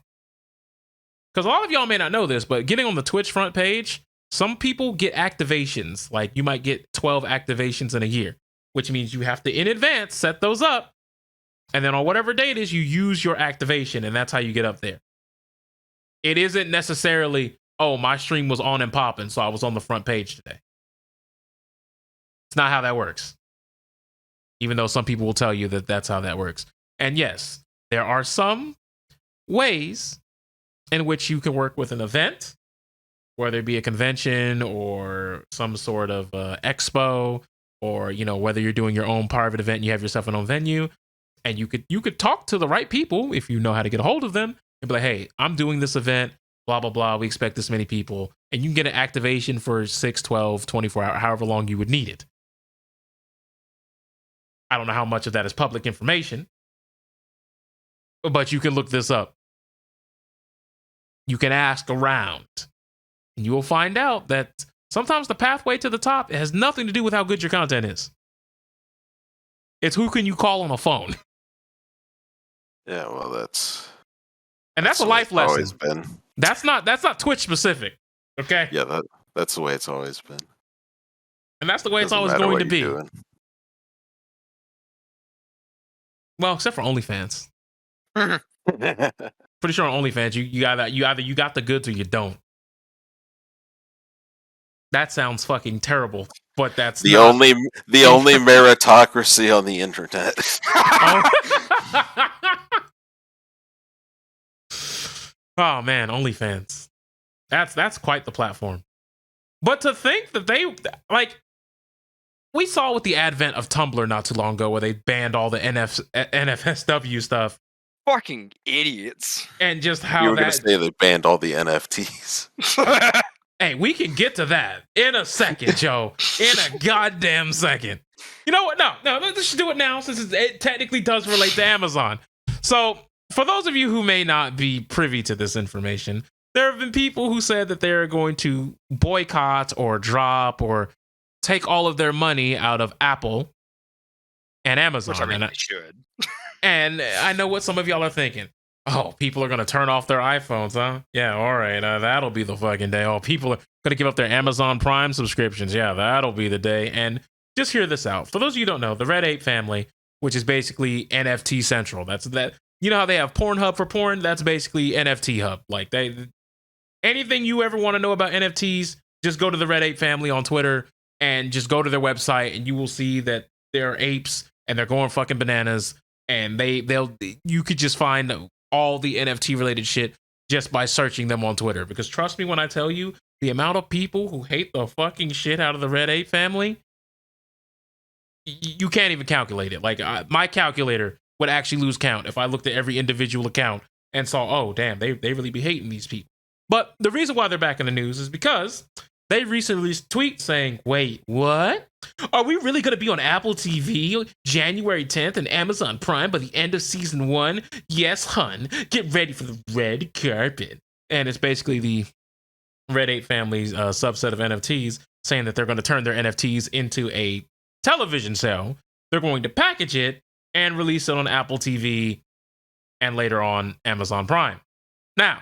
Because a lot of y'all may not know this, but getting on the Twitch front page, some people get activations. Like you might get 12 activations in a year, which means you have to, in advance, set those up. And then on whatever day it is, you use your activation, and that's how you get up there. It isn't necessarily, oh, my stream was on and popping, so I was on the front page today. It's not how that works. Even though some people will tell you that that's how that works. And yes, there are some ways in which you can work with an event, whether it be a convention or some sort of expo, or whether you're doing your own private event and you have yourself an own venue, and you could talk to the right people if you know how to get a hold of them and be like, hey, I'm doing this event, blah blah blah, we expect this many people, and you can get an activation for 6, 12, 24 hours, however long you would need it. I don't know how much of that is public information, but you can look this up. You can ask around, and you will find out that sometimes the pathway to the top has nothing to do with how good your content is. It's who can you call on a phone. Yeah, well, that's a life lesson. Always been. That's not Twitch specific, okay? Yeah, that's the way it's always been. And that's the way it's Doesn't always matter going what to be. you're doing. Well, except for OnlyFans. Pretty sure on OnlyFans, you either you got the goods or you don't. That sounds fucking terrible, but that's the only meritocracy on the internet. Oh man, OnlyFans. That's quite the platform. But to think that they we saw with the advent of Tumblr not too long ago, where they banned all the NFSW stuff. Fucking idiots. And just how you were going to say they banned all the NFTs. Hey, we can get to that in a second, Joe. In a goddamn second. You know what? No, let's just do it now, since it technically does relate to Amazon. So, for those of you who may not be privy to this information, there have been people who said that they're going to boycott or drop or take all of their money out of Apple and Amazon. Which I mean, they should. And I know what some of y'all are thinking. Oh, people are going to turn off their iPhones, huh? Yeah, all right. That'll be the fucking day. Oh, people are going to give up their Amazon Prime subscriptions. Yeah, that'll be the day. And just hear this out. For those of you who don't know, the Red Ape family, which is basically NFT Central. That's that. You know how they have Pornhub for porn? That's basically NFT Hub. Like anything you ever want to know about NFTs, just go to the Red Ape family on Twitter and just go to their website, and you will see that they're apes and they're going fucking bananas. And you could just find all the NFT related shit just by searching them on Twitter. Because trust me when I tell you, the amount of people who hate the fucking shit out of the Red Ape family, you can't even calculate it. Like my calculator would actually lose count if I looked at every individual account and saw, oh damn, they really be hating these people. But the reason why they're back in the news is because they recently released a tweet saying, wait, what? Are we really going to be on Apple TV January 10th and Amazon Prime by the end of season 1? Yes, hun. Get ready for the red carpet. And it's basically the Red Ape family's subset of NFTs saying that they're going to turn their NFTs into a television show. They're going to package it and release it on Apple TV and later on Amazon Prime. Now,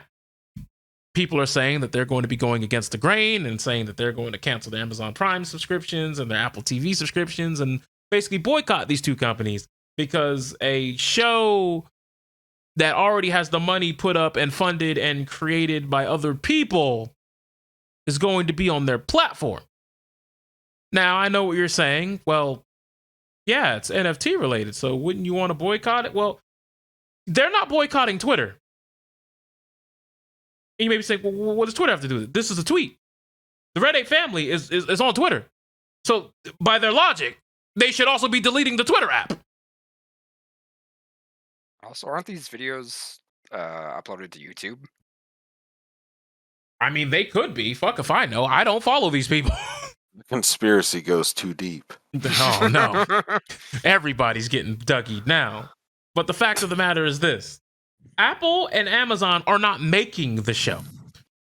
people are saying that they're going to be going against the grain and saying that they're going to cancel their Amazon Prime subscriptions and their Apple TV subscriptions and basically boycott these two companies because a show that already has the money put up and funded and created by other people is going to be on their platform. Now, I know what you're saying. Well, yeah, it's NFT related, so wouldn't you want to boycott it? Well, they're not boycotting Twitter. And you may be saying, well, what does Twitter have to do with it? This is a tweet. The Red Ape family is on Twitter. So, by their logic, they should also be deleting the Twitter app. Also, aren't these videos uploaded to YouTube? I mean, they could be. Fuck if I know. I don't follow these people. The conspiracy goes too deep. Oh, no. Everybody's getting duggied now. But the fact of the matter is this: Apple and Amazon are not making the show.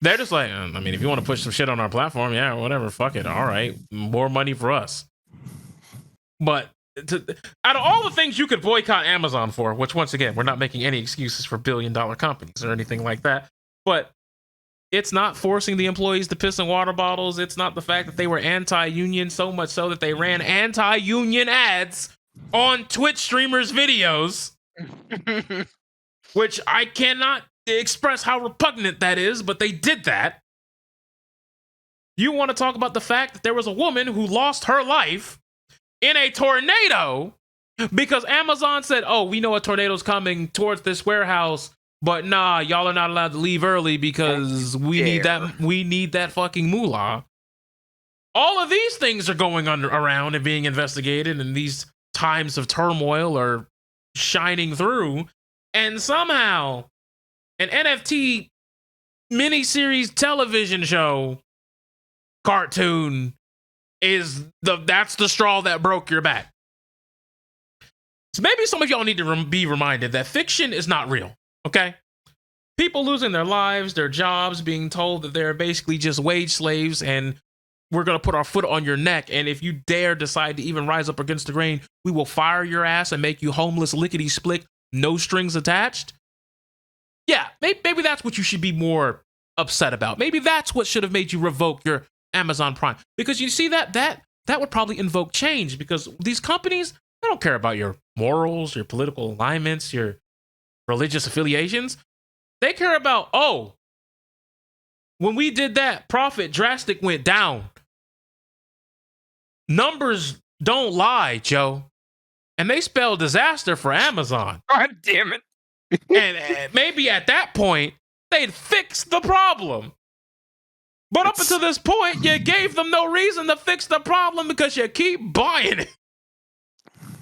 They're just like, I mean, if you want to push some shit on our platform, yeah, whatever, fuck it. All right, more money for us. But out of all the things you could boycott Amazon for, which once again, we're not making any excuses for billion-dollar companies or anything like that, but it's not forcing the employees to piss in water bottles. It's not the fact that they were anti-union, so much so that they ran anti-union ads on Twitch streamers' videos, which I cannot express how repugnant that is, but they did that. You want to talk about the fact that there was a woman who lost her life in a tornado because Amazon said, oh, we know a tornado's coming towards this warehouse, but nah, y'all are not allowed to leave early because we need that fucking moolah. All of these things are going around and being investigated, and these times of turmoil are shining through, and somehow an NFT miniseries television show cartoon that's the straw that broke your back. So maybe some of y'all need to be reminded that fiction is not real, okay? People losing their lives, their jobs, being told that they're basically just wage slaves and we're going to put our foot on your neck, and if you dare decide to even rise up against the grain, we will fire your ass and make you homeless lickety-split, no strings attached. Yeah, maybe that's what you should be more upset about. Maybe that's what should have made you revoke your Amazon Prime. Because you see that would probably invoke change, because these companies, they don't care about your morals, your political alignments, your religious affiliations. They care about, oh, when we did that, profit drastic went down. Numbers don't lie, Joe. And they spell disaster for Amazon. God damn it. And maybe at that point, they'd fix the problem. But up until this point, you gave them no reason to fix the problem because you keep buying it.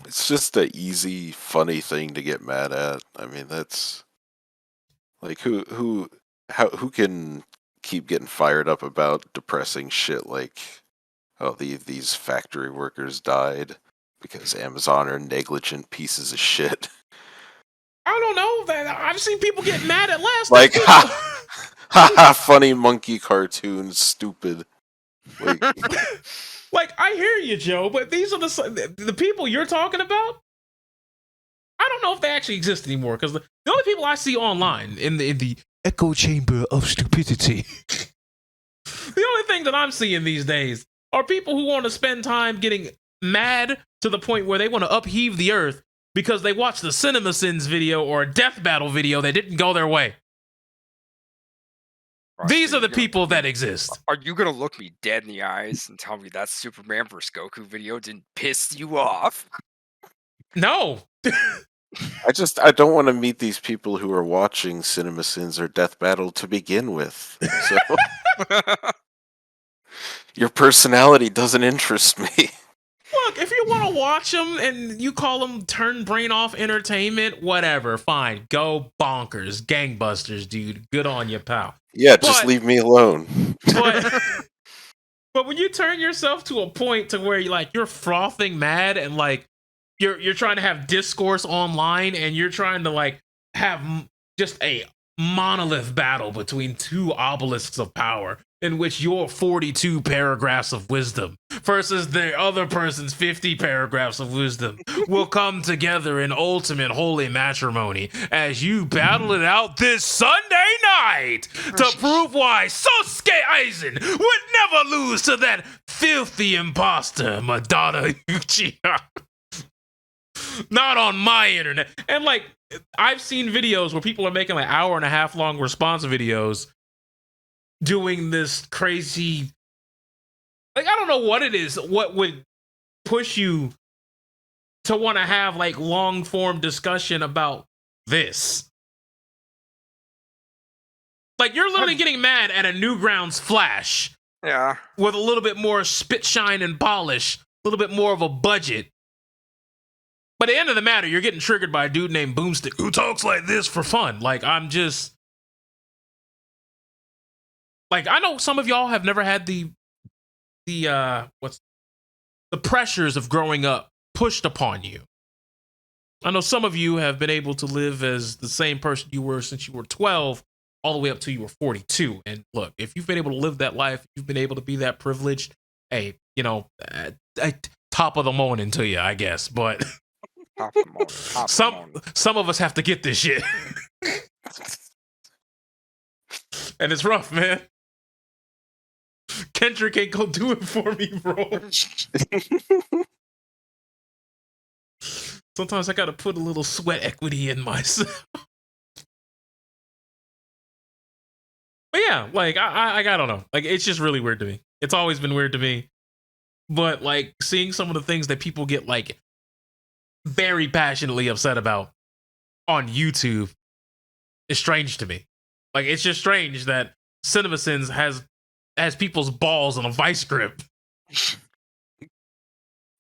It's just an easy, funny thing to get mad at. I mean, that's like who can keep getting fired up about depressing shit like, oh, these factory workers died because Amazon are negligent pieces of shit. I don't know that I've seen people get mad at last. Like, ha, funny monkey cartoon, stupid. Like, like, I hear you, Joe, but these are the people you're talking about. I don't know if they actually exist anymore, because the only people I see online in the echo chamber of stupidity, the only thing that I'm seeing these days are people who want to spend time getting mad to the point where they want to upheave the earth because they watched the CinemaSins video or a Death Battle video that didn't go their way. These are the people that exist. Are you gonna look me dead in the eyes and tell me that Superman vs. Goku video didn't piss you off? No. I don't want to meet these people who are watching CinemaSins or Death Battle to begin with. So your personality doesn't interest me. Look, if you want to watch them and you call them turn brain off entertainment, whatever, fine. Go bonkers. Gangbusters, dude. Good on you, pal. Yeah, just leave me alone. But when you turn yourself to a point to where you're frothing mad and like you're trying to have discourse online and you're trying to like have just a monolith battle between two obelisks of power in which your 42 paragraphs of wisdom versus the other person's 50 paragraphs of wisdom will come together in ultimate holy matrimony as you battle it out this Sunday night to prove why Sosuke Aizen would never lose to that filthy imposter Madara Uchiha. Not on my internet. And like, I've seen videos where people are making like hour-and-a-half long response videos doing this crazy, like, I don't know what it is, what would push you to want to have like long-form discussion about this. Like, you're literally getting mad at a Newgrounds Flash. Yeah. With a little bit more spit, shine, and polish, a little bit more of a budget. But at the end of the matter, you're getting triggered by a dude named Boomstick who talks like this for fun. Like, I'm just... Like, I know some of y'all have never had the pressures of growing up pushed upon you. I know some of you have been able to live as the same person you were since you were 12 all the way up to you were 42. And look, if you've been able to live that life, you've been able to be that privileged, hey, top of the morning to you, I guess. But some of us have to get this shit. And it's rough, man. Kendrick ain't gonna do it for me, bro. Sometimes I gotta put a little sweat equity in myself. But yeah, like I don't know. Like it's just really weird to me. It's always been weird to me. But like seeing some of the things that people get like very passionately upset about on YouTube is strange to me. Like it's just strange that CinemaSins has people's balls on a vice grip.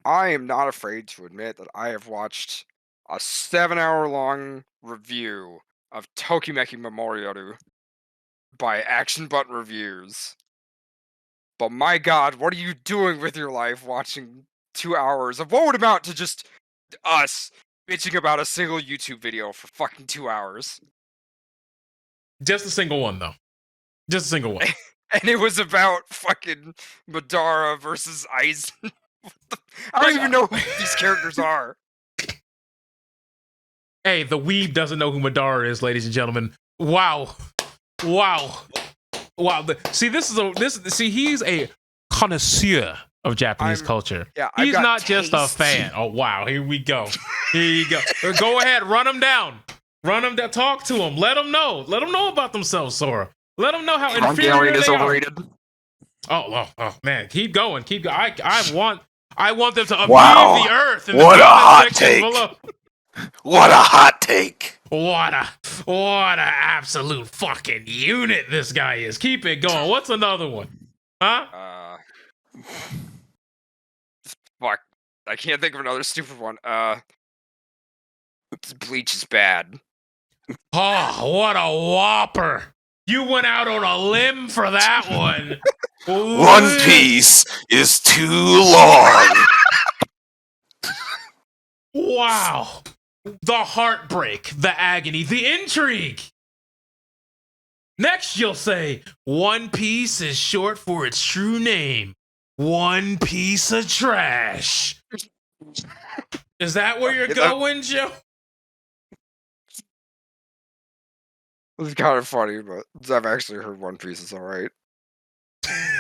I am not afraid to admit that I have watched a 7-hour-long review of Tokimeki Memorioru by Action Button Reviews. But my god, what are you doing with your life watching 2 hours of what would amount to just us bitching about a single YouTube video for fucking 2 hours? Just a single one, though. Just a single one. And it was about fucking Madara versus Aizen. I don't even know who these characters are. Hey, the weeb doesn't know who Madara is, ladies and gentlemen. Wow. See, he's a connoisseur of Japanese culture. Yeah, he's not just a fan. Oh, wow. Here we go. Here you go. Go ahead. Run him down. Talk to him. Let them know. Let them know about themselves, Sora. Let them know how inferior they overrated. Oh, man. Keep going. I want them to abuse the earth. What a hot take. What a hot take. What a absolute fucking unit this guy is. Keep it going. What's another one? Huh? Fuck. I can't think of another stupid one. Bleach is bad. Oh, what a whopper. You went out on a limb for that one. One Piece is too long. Wow. The heartbreak, the agony, the intrigue. Next, you'll say, One Piece is short for its true name. One piece of trash. Is that where you're going, Joe? It's kind of funny, but I've actually heard One Piece is alright.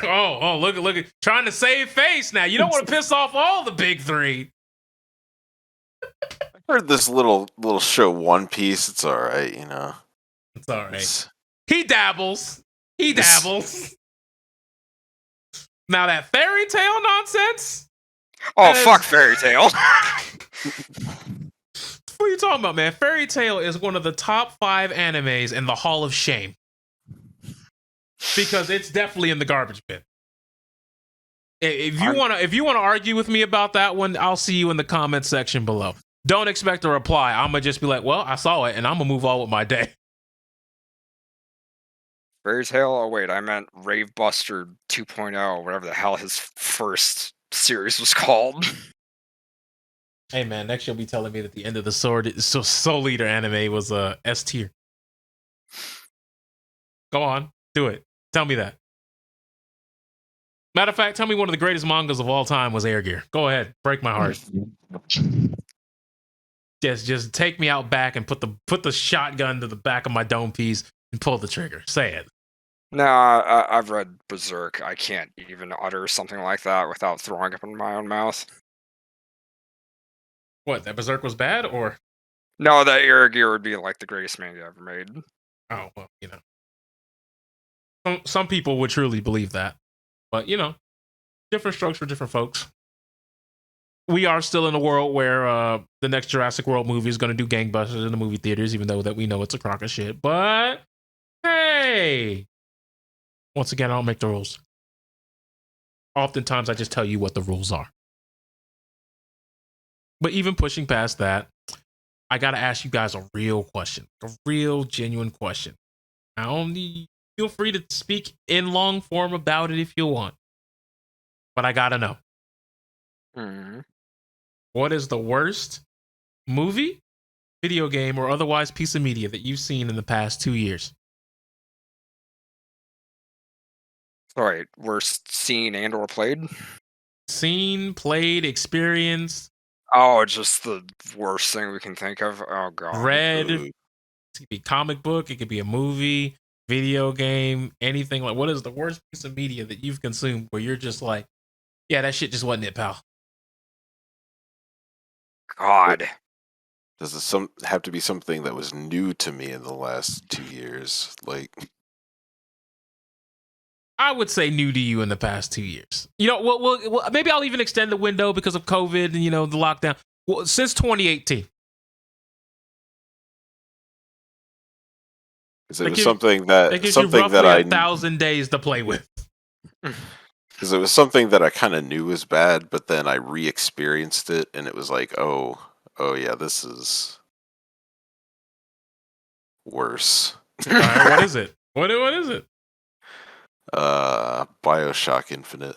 Oh, look at trying to save face now. You don't want to piss off all the big three. I heard this little show One Piece. It's all right, you know. It's all right. He dabbles. Now that fairy tale nonsense. Oh, fuck Fairy Tail. What are you talking about, man? Fairy Tail is one of the top 5 animes in the Hall of Shame. Because it's definitely in the garbage bin. If you want to argue with me about that one, I'll see you in the comment section below. Don't expect a reply. I'm going to just be like, well, I saw it, and I'm going to move on with my day. Fairy Tail? Oh, wait, I meant Rave Buster 2.0, whatever the hell his first series was called. Hey, man, next you'll be telling me that the end of the Soul Eater anime was S tier. Go on, do it. Tell me that. Matter of fact, tell me one of the greatest mangas of all time was Air Gear. Go ahead, break my heart. Just take me out back and put the shotgun to the back of my dome piece and pull the trigger. Say it. Nah, I've read Berserk. I can't even utter something like that without throwing up in my own mouth. What, that Berserk was bad, or? No, that Air Gear would be like the greatest manga ever made. Oh, well, you know. Some people would truly believe that. But, you know, different strokes for different folks. We are still in a world where the next Jurassic World movie is going to do gangbusters in the movie theaters, even though that we know it's a crock of shit. But, hey! Once again, I don't make the rules. Oftentimes, I just tell you what the rules are. But even pushing past that, I got to ask you guys a real question. A real, genuine question. I only feel free to speak in long form about it if you want. But I got to know. Mm-hmm. What is the worst movie video game, or otherwise piece of media that you've seen in the past 2 years? Sorry, worst seen and or played? Seen, played, experienced, Oh, just the worst thing we can think of. Oh god. read. Ooh. It could be a comic book. It could be a movie, video game, anything. Like, what is the worst piece of media that you've consumed where you're just like, yeah, that shit just wasn't it, pal? God. Does it have to be something that was new to me in the last 2 years? Like, I would say new to you in the past 2 years. You know, well, maybe I'll even extend the window because of COVID and, you know, the lockdown. Well, since 2018. because it was something that It gives you roughly I 1,000 days to play with. because it was something that I kind of knew was bad, but then I re-experienced it, and it was like, oh yeah, this is worse. All right, what is it? What is it? BioShock Infinite.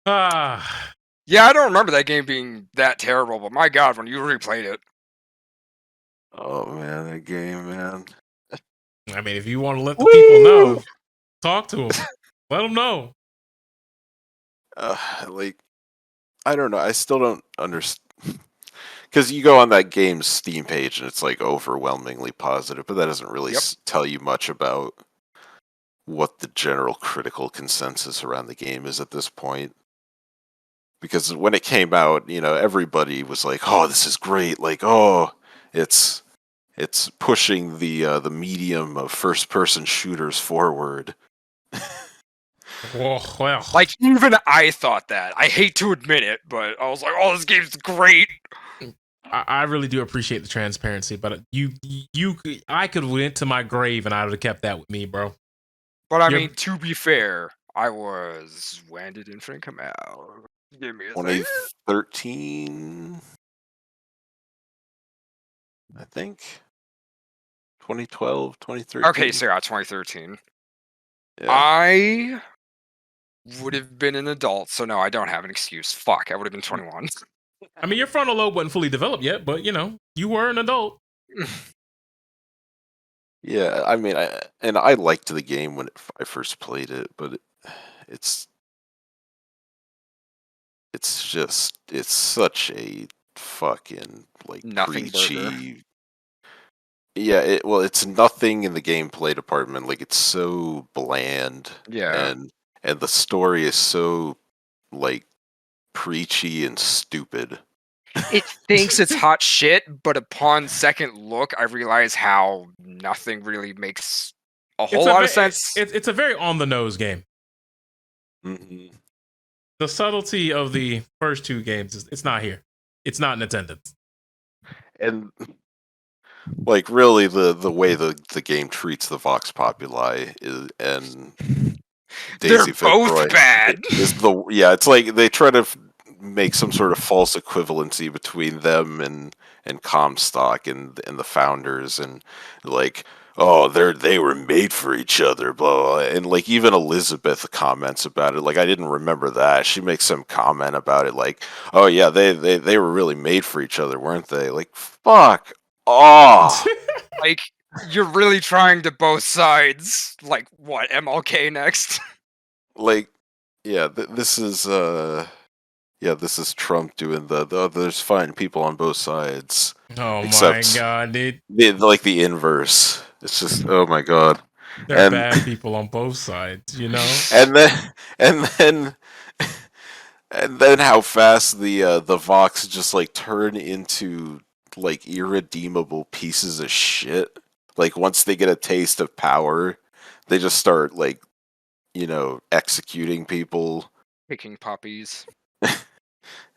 Ah, Yeah, I don't remember that game being that terrible, but my god, when you replayed it. Oh man, that game, man. I mean, if you want to let the people know, talk to them. Let them know. Like, I don't know. I still don't understand. Because you go on that game's Steam page and it's like overwhelmingly positive, but that doesn't really tell you much about what the general critical consensus around the game is at this point. Because when it came out, you know, everybody was like, "Oh, this is great!" Like, "Oh, it's pushing the medium of first-person shooters forward." Well, Like, even I thought that. I hate to admit it, but I was like, "Oh, this game's great." I really do appreciate the transparency, but I could went to my grave and I would have kept that with me, bro. But I mean, to be fair, when did Infinite come out? Give me a second. 2013, I think. 2012, 2013. Okay, so yeah, 2013. Yeah. I would have been an adult, so no, I don't have an excuse. Fuck, I would have been 21. I mean, your frontal lobe wasn't fully developed yet, but you know, you were an adult. Yeah, I mean, I liked the game when I first played it, but it's such a fucking like Nothing burger. preachy. Yeah, it's nothing in the gameplay department. Like, it's so bland, Yeah. and the story is so like preachy and stupid. It thinks it's hot shit, but upon second look, I realize how nothing really makes a whole lot of sense. It's a very on the nose game. Mm-hmm. The subtlety of the first two games it's not here. It's not in attendance. And like, really, the way the game treats the Vox Populi and They're Daisy both Fitzroy bad. it's like they try to make some sort of false equivalency between them and Comstock and the founders, and like, oh, they were made for each other, blah, blah. And like, even Elizabeth comments about it. Like, I didn't remember that. She makes some comment about it, like, oh yeah, they were really made for each other, weren't they? Like, fuck off. Like, you're really trying to both sides. Like, what, MLK next? Like, yeah, this is Trump doing there's fine people on both sides. Oh Except my god, dude. The inverse. It's just, oh my god. There are bad people on both sides, you know? And then how fast the Vox just like turn into like irredeemable pieces of shit. Like, once they get a taste of power, they just start like, you know, executing people. Picking puppies.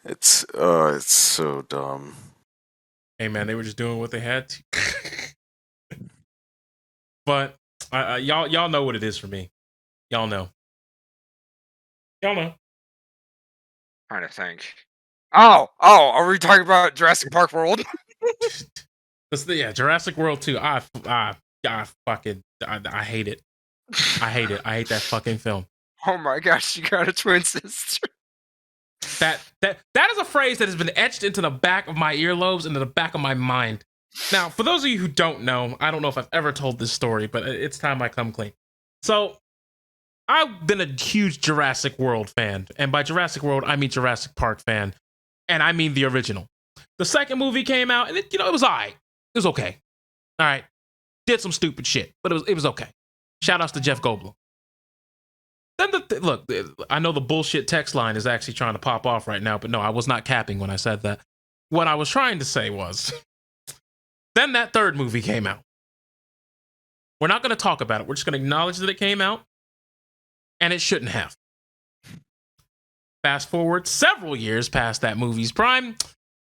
It's so dumb. Hey man, they were just doing what they had to. But y'all know what it is for me. Y'all know. Trying to think. Oh, are we talking about Jurassic Park World? Yeah, Jurassic World 2. I hate it. I hate it. I hate that fucking film. Oh my gosh, you got a twin sister. That is a phrase that has been etched into the back of my earlobes and to the back of my mind. Now, for those of you who don't know, I don't know if I've ever told this story, but it's time I come clean. So, I've been a huge Jurassic World fan. And by Jurassic World, I mean Jurassic Park fan. And I mean the original. The second movie came out, and it was all right. It was okay. All right. Did some stupid shit, but it was okay. Shout outs to Jeff Goldblum. Then look, I know the bullshit text line is actually trying to pop off right now, but no, I was not capping when I said that. What I was trying to say was, then that third movie came out. We're not going to talk about it. We're just going to acknowledge that it came out, and it shouldn't have. Fast forward several years past that movie's prime,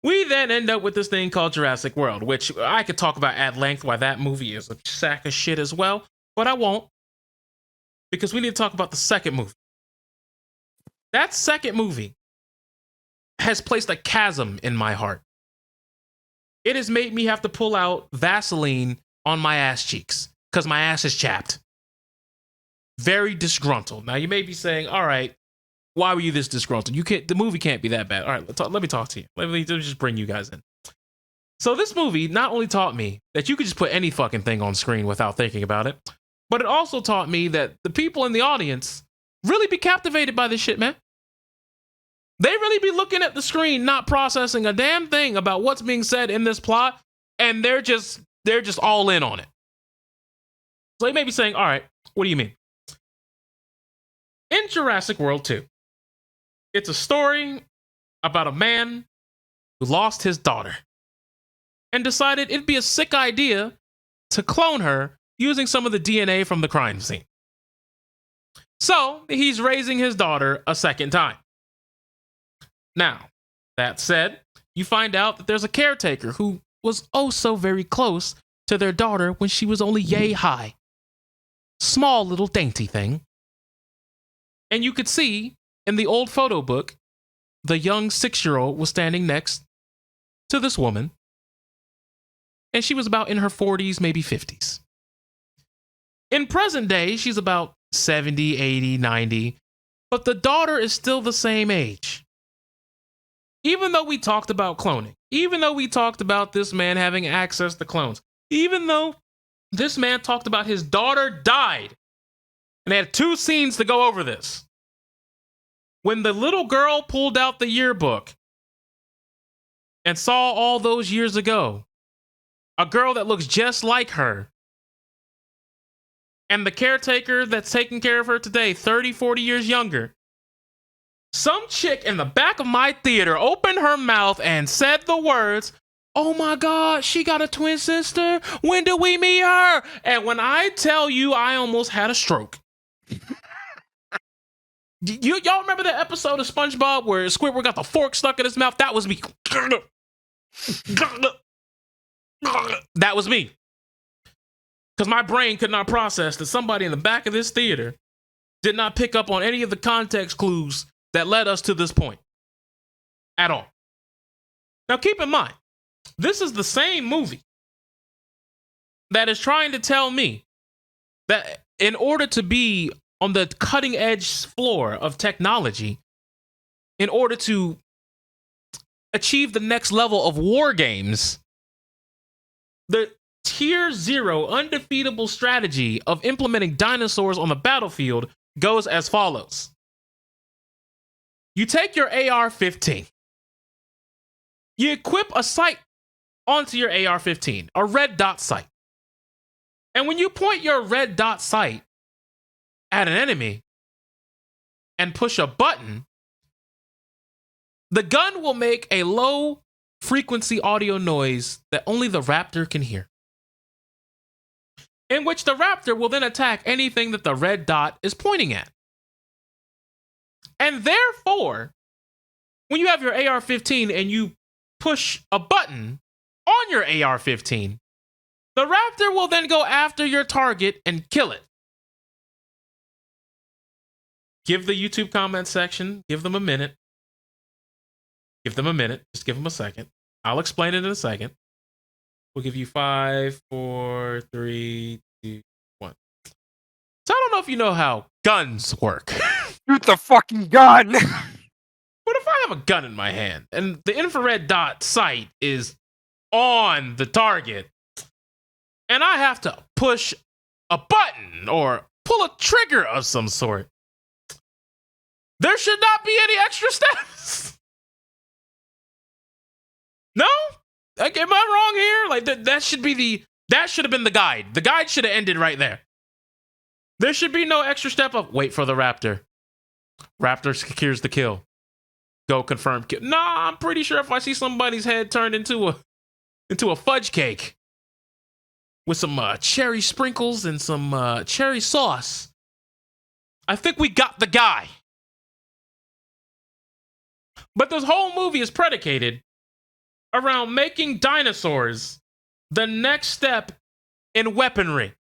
we then end up with this thing called Jurassic World, which I could talk about at length why that movie is a sack of shit as well, but I won't, because we need to talk about the second movie. That second movie has placed a chasm in my heart. It has made me have to pull out Vaseline on my ass cheeks because my ass is chapped. Very disgruntled. Now, you may be saying, all right, why were you this disgruntled? The movie can't be that bad. All right, let me talk to you. Let me just bring you guys in. So this movie not only taught me that you could just put any fucking thing on screen without thinking about it, but it also taught me that the people in the audience really be captivated by this shit, man. They really be looking at the screen, not processing a damn thing about what's being said in this plot, and they're just all in on it. So you may be saying, all right, what do you mean? In Jurassic World 2, it's a story about a man who lost his daughter and decided it'd be a sick idea to clone her using some of the DNA from the crime scene. So he's raising his daughter a second time. Now, that said, you find out that there's a caretaker who was oh so very close to their daughter when she was only yay high. Small little dainty thing. And you could see in the old photo book, the young 6-year-old was standing next to this woman. And she was about in her 40s, maybe 50s. In present day, she's about 70, 80, 90. But the daughter is still the same age. Even though we talked about cloning, even though we talked about this man having access to clones, even though this man talked about his daughter died, and they had 2 scenes to go over this. When the little girl pulled out the yearbook and saw all those years ago, a girl that looks just like her, and the caretaker that's taking care of her today, 30, 40 years younger, some chick in the back of my theater opened her mouth and said the words, "Oh my God, she got a twin sister? When did we meet her?" And when I tell you, I almost had a stroke. Y'all remember that episode of SpongeBob where Squidward got the fork stuck in his mouth? That was me. That was me. Because my brain could not process that somebody in the back of this theater did not pick up on any of the context clues that led us to this point. At all. Now keep in mind, this is the same movie that is trying to tell me that in order to be on the cutting edge floor of technology, in order to achieve the next level of war games, the tier 0 undefeatable strategy of implementing dinosaurs on the battlefield goes as follows. You take your AR-15. You equip a sight onto your AR-15, a red dot sight. And when you point your red dot sight at an enemy and push a button, the gun will make a low frequency audio noise that only the raptor can hear, in which the raptor will then attack anything that the red dot is pointing at. And therefore, when you have your AR-15 and you push a button on your AR-15, the raptor will then go after your target and kill it. Give the YouTube comment section, give them a minute. Give them a minute. Just give them a second. I'll explain it in a second. We'll give you 5, 4, 3, 2, 1. So I don't know if you know how guns work. Shoot the fucking gun! But if I I have a gun in my hand and the infrared dot sight is on the target, and I have to push a button or pull a trigger of some sort, there should not be any extra steps. No? Like, am I wrong here? Like, that should have been the guide. The guide should have ended right there. There should be no extra step of wait for the raptor. Raptor secures the kill. Go confirm kill. Nah, I'm pretty sure if I see somebody's head turned into a fudge cake with some cherry sprinkles and some cherry sauce, I think we got the guy. But this whole movie is predicated around making dinosaurs the next step in weaponry.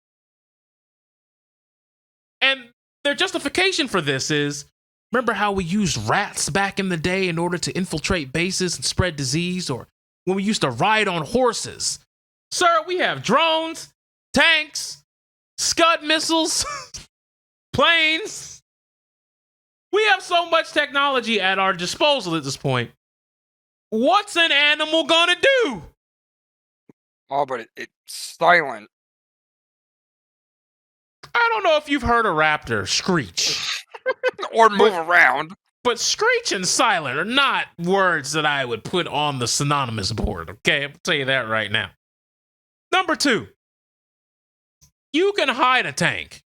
And their justification for this is, remember how we used rats back in the day in order to infiltrate bases and spread disease? Or when we used to ride on horses? Sir, we have drones, tanks, Scud missiles, planes. We have so much technology at our disposal at this point. What's an animal gonna do? Oh, but it's silent. I don't know if you've heard a raptor screech. Or move around. But screech and silent are not words that I would put on the synonymous board, okay? I'll tell you that right now. Number 2. You can hide a tank.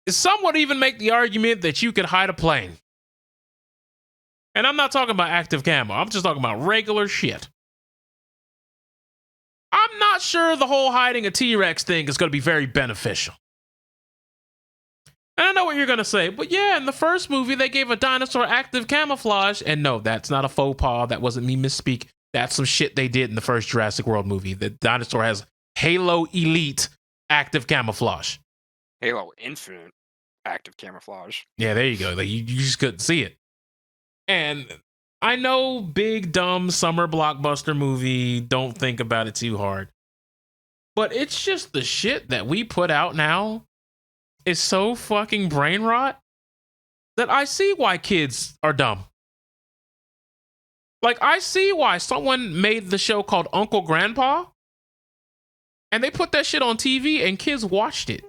Some would even make the argument that you could hide a plane. And I'm not talking about active camo. I'm just talking about regular shit. I'm not sure the whole hiding a T-Rex thing is going to be very beneficial. And I know what you're going to say, but yeah, in the first movie, they gave a dinosaur active camouflage. And no, that's not a faux pas. That wasn't me misspeak. That's some shit they did in the first Jurassic World movie. The dinosaur has Halo Elite active camouflage. Halo Infinite active camouflage. Yeah, there you go. Like, you just couldn't see it. And I know big, dumb summer blockbuster movie, don't think about it too hard. But it's just the shit that we put out now is so fucking brain rot that I see why kids are dumb. Like, I see why someone made the show called Uncle Grandpa, and they put that shit on TV and kids watched it.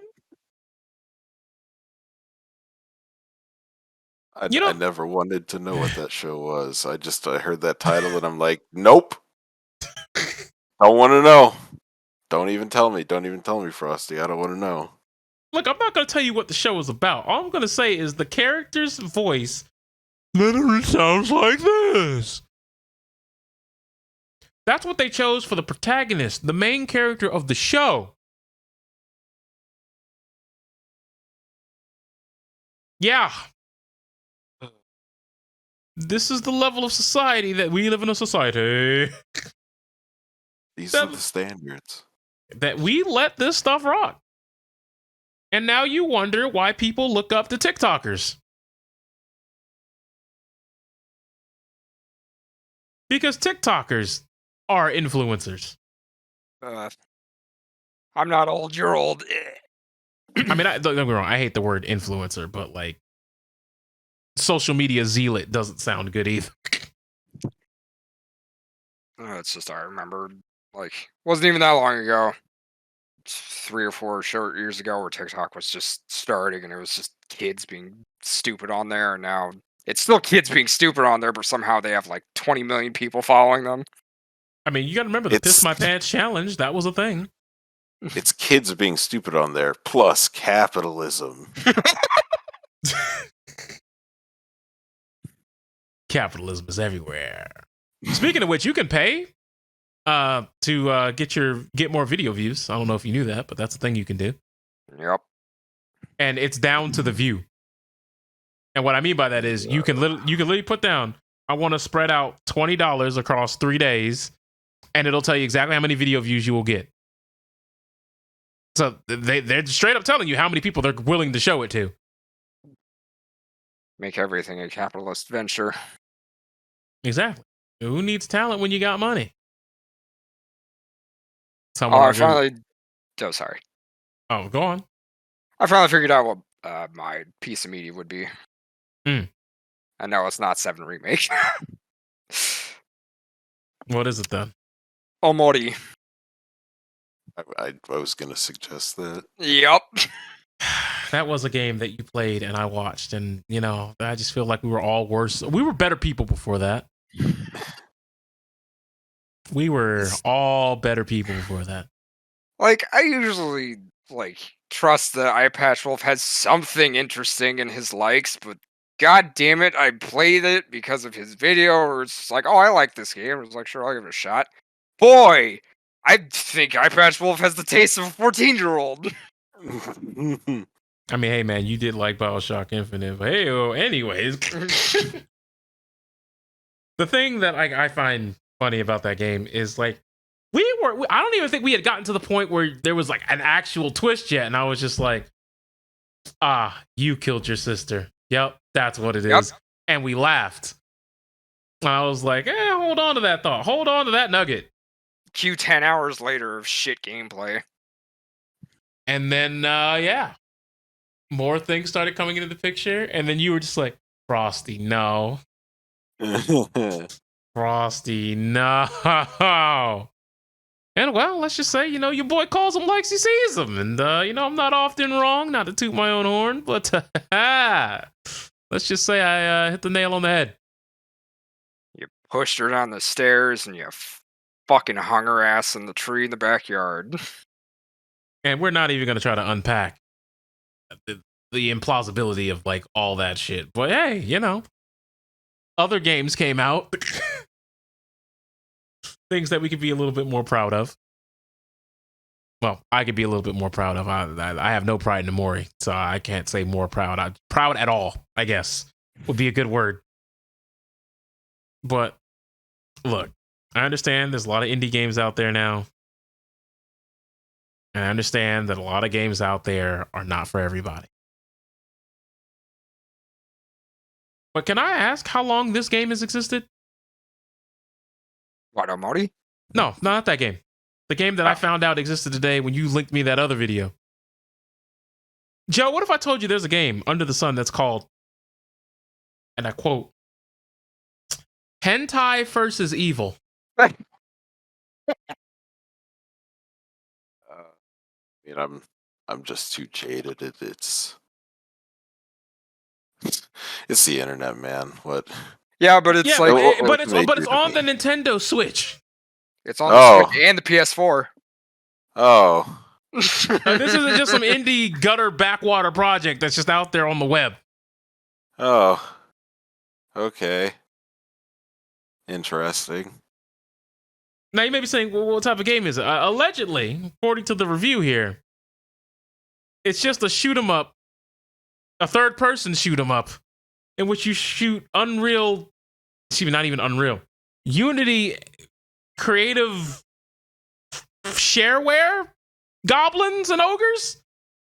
I never wanted to know what that show was. I heard that title and I'm like, nope. Don't want to know. Don't even tell me. Don't even tell me, Frosty. I don't want to know. Look, I'm not going to tell you what the show is about. All I'm going to say is the character's voice literally sounds like this. That's what they chose for the protagonist, the main character of the show. Yeah. This is the level of society that we live in a society. These are the standards. That we let this stuff rock. And now you wonder why people look up to TikTokers. Because TikTokers are influencers. I'm not old, you're old. I mean, don't get me wrong, I hate the word influencer, but like, social media zealot doesn't sound good either. It's just, I remember, like, wasn't even that long ago, 3 or 4 short years ago, where TikTok was just starting, and it was just kids being stupid on there, and now it's still kids being stupid on there, but somehow they have like 20 million people following them. I mean, you gotta remember the Piss My Pants challenge, that was a thing. It's kids being stupid on there, plus capitalism. Capitalism is everywhere. Speaking of which, you can pay to get more video views. I don't know if you knew that, but that's a thing you can do. Yep. And it's down to the view. And what I mean by that is you can literally put down, I want to spread out $20 across 3 days, and it'll tell you exactly how many video views you will get. So they're straight up telling you how many people they're willing to show it to. Make everything a capitalist venture. Exactly. Who needs talent when you got money? Sorry. Oh, go on. I finally figured out what my piece of media would be. Hmm. I know it's not 7 Remake. What is it then? Omori. I was gonna suggest that. Yep. That was a game that you played and I watched, and you know, I just feel like we were all worse. We were better people before that. We were all better people before that. Like, I usually, trust that Eye Patch Wolf has something interesting in his likes, but god damn it, I played it because of his video, or it's like, oh, I like this game. It's like, sure, I'll give it a shot. Boy, I think Eye Patch Wolf has the taste of a 14-year-old. I mean, hey man, you did like BioShock Infinite, but hey, anyways. The thing that I find funny about that game is like I don't even think we had gotten to the point where there was like an actual twist yet, and I was just like, you killed your sister. Yep, that's what it is. And we laughed. I was like, hold on to that thought. Hold on to that nugget. Cue 10 hours later of shit gameplay. And then, more things started coming into the picture, and then you were just like, Frosty, no. Frosty, no. And well, let's just say, your boy calls him like he sees him. And, I'm not often wrong, not to toot my own horn, but let's just say I hit the nail on the head. You pushed her down the stairs and you fucking hung her ass in the tree in the backyard. And we're not even going to try to unpack the implausibility of like all that shit. But hey, other games came out. Things that we could be a little bit more proud of. Well, I could be a little bit more proud of. I have no pride in Omori, so I can't say more proud. Proud at all, I guess, would be a good word. But look, I understand there's a lot of indie games out there now. And I understand that a lot of games out there are not for everybody. But can I ask how long this game has existed? What, Omori? No, not that game. The game that I found out existed today when you linked me that other video. Joe, what if I told you there's a game under the sun that's called, and I quote, Hentai versus Evil? I'm just too jaded. It's the internet, man. What? Yeah, but it's but it's on the Nintendo Switch. It's on the Switch and the PS4. Oh. This isn't just some indie gutter backwater project that's just out there on the web. Oh. Okay. Interesting. Now you may be saying, well, what type of game is it? Allegedly, according to the review here, it's just a shoot 'em up, a third-person shoot 'em up, in which you shoot Unreal, not even Unreal, Unity creative shareware goblins and ogres.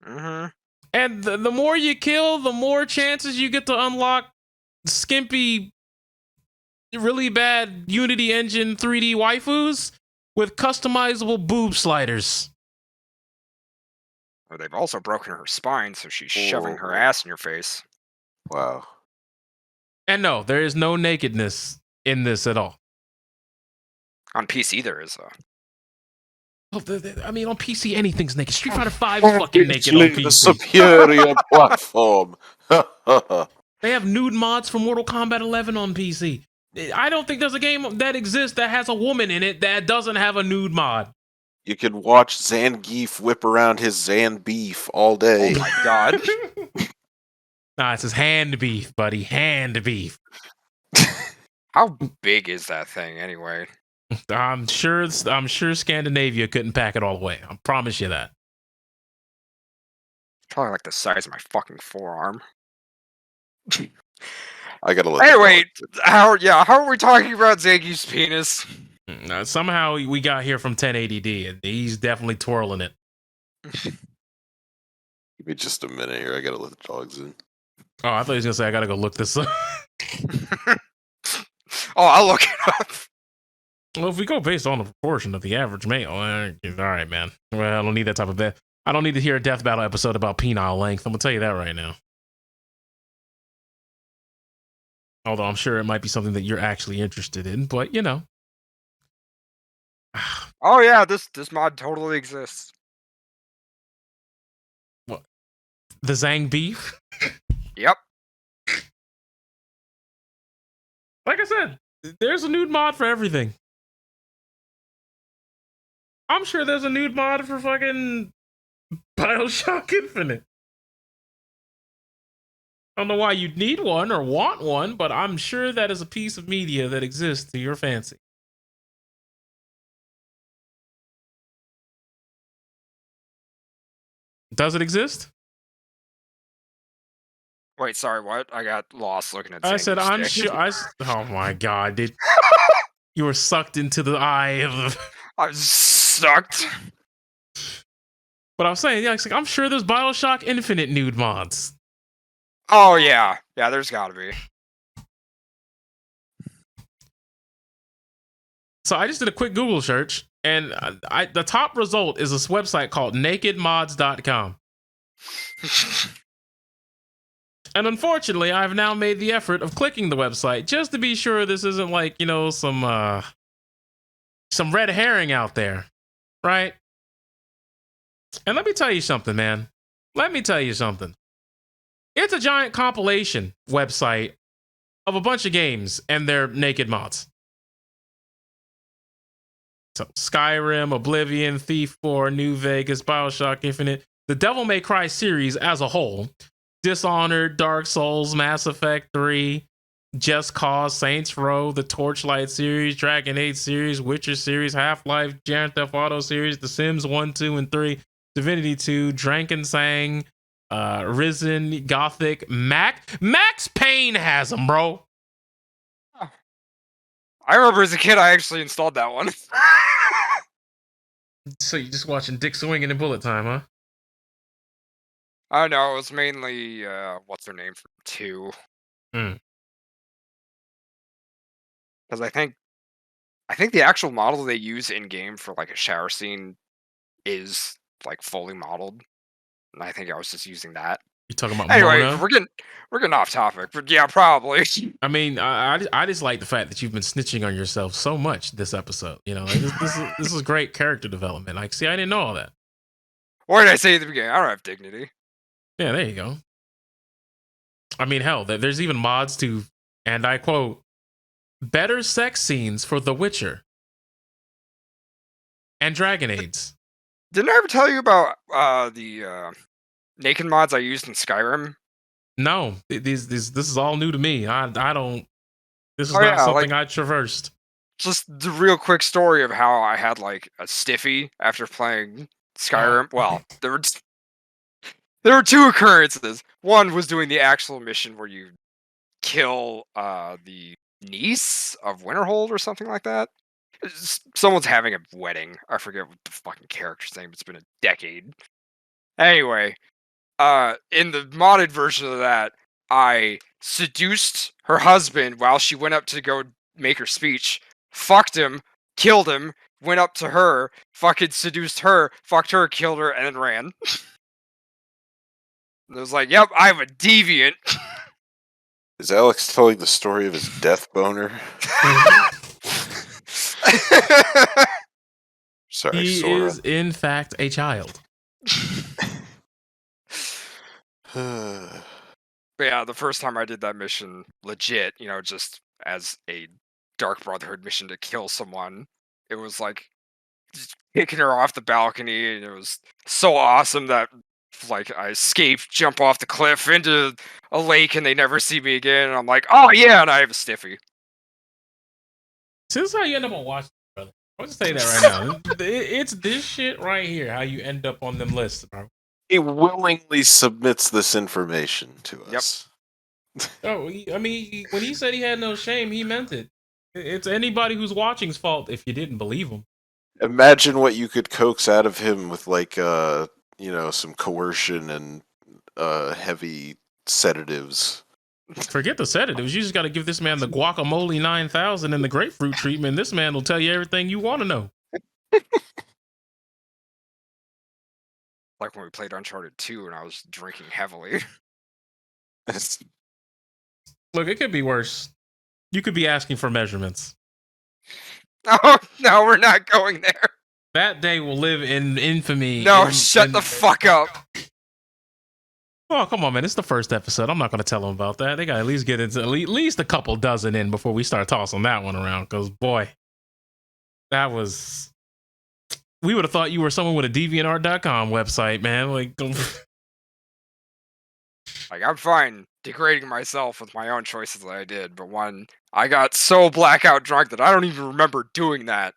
Mm-hmm. And the more you kill, the more chances you get to unlock skimpy, really bad Unity engine 3D waifus with customizable boob sliders. Or they've also broken her spine, so she's shoving her ass in your face. Wow. And no, there is no nakedness in this at all. On PC there is, I mean, on PC, anything's naked. Street Fighter 5 is fucking naked on PC. The superior platform. They have nude mods for Mortal Kombat 11 on PC. I don't think there's a game that exists that has a woman in it that doesn't have a nude mod. You can watch Zangief whip around his Zan beef all day. Oh my god. Nah, it's his hand beef, buddy. Hand beef. How big is that thing anyway? I'm sure Scandinavia couldn't pack it all away. I promise you that. Probably like the size of my fucking forearm. I gotta look. Anyway, how are we talking about Zangief's penis? Somehow we got here from 1080D, and he's definitely twirling it. Give me just a minute here. I gotta let the dogs in. Oh, I thought he was gonna say I gotta go look this up. Oh, I'll look it up. Well, if we go based on the proportion of the average male, all right, man. Well, I don't need that type of bet. I don't need to hear a death battle episode about penile length. I'm gonna tell you that right now. Although I'm sure it might be something that you're actually interested in, but you know. Oh yeah, this mod totally exists. What? The Zang beef? Yep. Like I said, there's a nude mod for everything. I'm sure there's a nude mod for fucking BioShock Infinite. I don't know why you'd need one or want one, but I'm sure that is a piece of media that exists to your fancy. Does it exist? Wait, sorry, what? I got lost looking at. I said, I'm stick. sure. Oh my god, dude. You were sucked into the eye of. I was sucked. But I was saying, yeah, I'm sure there's BioShock Infinite nude mods. Oh yeah, there's gotta be. So I just did a quick Google search, and the top result is this website called nakedmods.com. And unfortunately, I've now made the effort of clicking the website just to be sure this isn't like, you know, some red herring out there, right? And let me tell you something, man. Let me tell you something. It's a giant compilation website of a bunch of games and their naked mods. So Skyrim, Oblivion, Thief 4, New Vegas, BioShock Infinite, the Devil May Cry series as a whole, Dishonored, Dark Souls, Mass Effect 3, Just Cause, Saints Row, the Torchlight series, Dragon Age series, Witcher series, Half-Life, Grand Theft Auto series, The Sims 1, 2, and 3, Divinity 2, Drankensang, Risen, Gothic, Max Payne has them, bro. I remember as a kid, I actually installed that one. So you're just watching Dick swinging in Bullet Time, huh? Oh no, it was mainly what's her name from 2. Mm. Because I think the actual model they use in game for like a shower scene is like fully modeled, and I think I was just using that. You talking about Anyway, Mona? we're getting off topic, but yeah, probably. I mean, I just like the fact that you've been snitching on yourself so much this episode. You know, like this is great character development. Like, see, I didn't know all that. What did I say at the beginning? I don't have dignity. Yeah, there you go. I mean, hell, there's even mods to, and I quote, better sex scenes for The Witcher and Dragon Age. Didn't I ever tell you about the naked mods I used in Skyrim? No, this is all new to me. I don't. This is Oh, not yeah, something like- I traversed. Just the real quick story of how I had like a stiffy after playing Skyrim. Well, there were 2 occurrences. One was doing the actual mission where you kill the niece of Winterhold or something like that. Someone's having a wedding. I forget what the fucking character's name. It's been a decade. Anyway, in the modded version of that, I seduced her husband while she went up to go make her speech, fucked him, killed him, went up to her, fucking seduced her, fucked her, killed her, and then ran. It was like, yep, I'm a deviant. Is Alex telling the story of his death boner? Sorry, He Sora. is, in fact, a child. But yeah, the first time I did that mission, legit, you know, just as a Dark Brotherhood mission to kill someone, it was like just kicking her off the balcony, and it was so awesome that like I escape, jump off the cliff into a lake, and they never see me again. And I'm like, oh yeah, and I have a stiffy. See, this is how you end up on watch, brother. I'll just say that right now. It's this shit right here, how you end up on them lists, bro. He willingly submits this information to us. Oh, I mean, when he said he had no shame, he meant it. It's anybody who's watching's fault if you didn't believe him. Imagine what you could coax out of him with, like, you know, some coercion and heavy sedatives. Forget the sedatives. You just got to give this man the guacamole 9000 and the grapefruit treatment. This man will tell you everything you want to know. Like when we played Uncharted 2 and I was drinking heavily. Look, it could be worse. You could be asking for measurements. Oh, no, we're not going there. That day will live in infamy. No, shut the fuck up. Oh, come on, man. It's the first episode. I'm not going to tell them about that. They got to at least get into at least a couple dozen in before we start tossing that one around. Because, boy, that was... We would have thought you were someone with a DeviantArt.com website, man. Like, I'm fine degrading myself with my own choices that I did, but when I got so blackout drunk that I don't even remember doing that,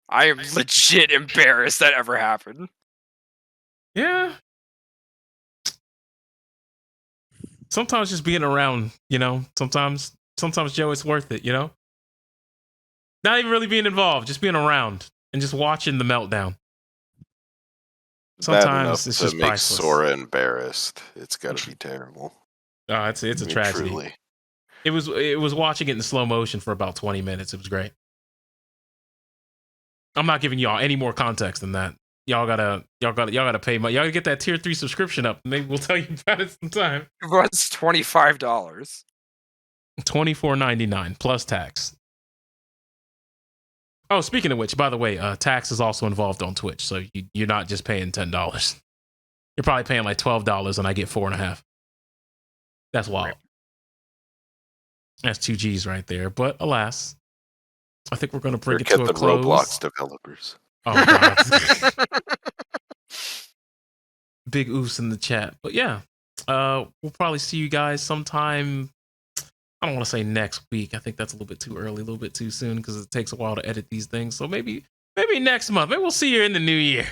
I am legit embarrassed that ever happened. yeah. Sometimes just being around, sometimes Joe, it's worth it, Not even really being involved, just being around and just watching the meltdown. Sometimes it's just to make priceless. Sora embarrassed. It's got to be terrible. Oh, it's a tragedy. Truly. It was watching it in slow motion for about 20 minutes. It was great. I'm not giving y'all any more context than that. Y'all gotta pay y'all gotta get that tier 3 subscription up. Maybe we'll tell you about it sometime. It was $25. $24.99 plus tax. Oh, speaking of which, by the way, tax is also involved on Twitch, so you're not just paying $10. You're probably paying like $12, and I get $4.50. That's wild. Right. That's 2 G's right there. But alas, I think we're going to bring it to a close. Roblox developers. Oh, God. Big oofs in the chat. But yeah, we'll probably see you guys sometime. I don't want to say next week. I think that's a little bit too early, a little bit too soon, because it takes a while to edit these things. So maybe next month. Maybe we'll see you in the new year.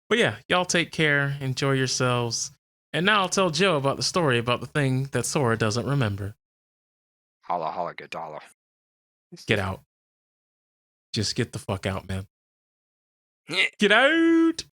But yeah, y'all take care. Enjoy yourselves. And now I'll tell Joe about the story about the thing that Sora doesn't remember. Holla, holla, get dollar. Get out. Just get the fuck out, man. Get out.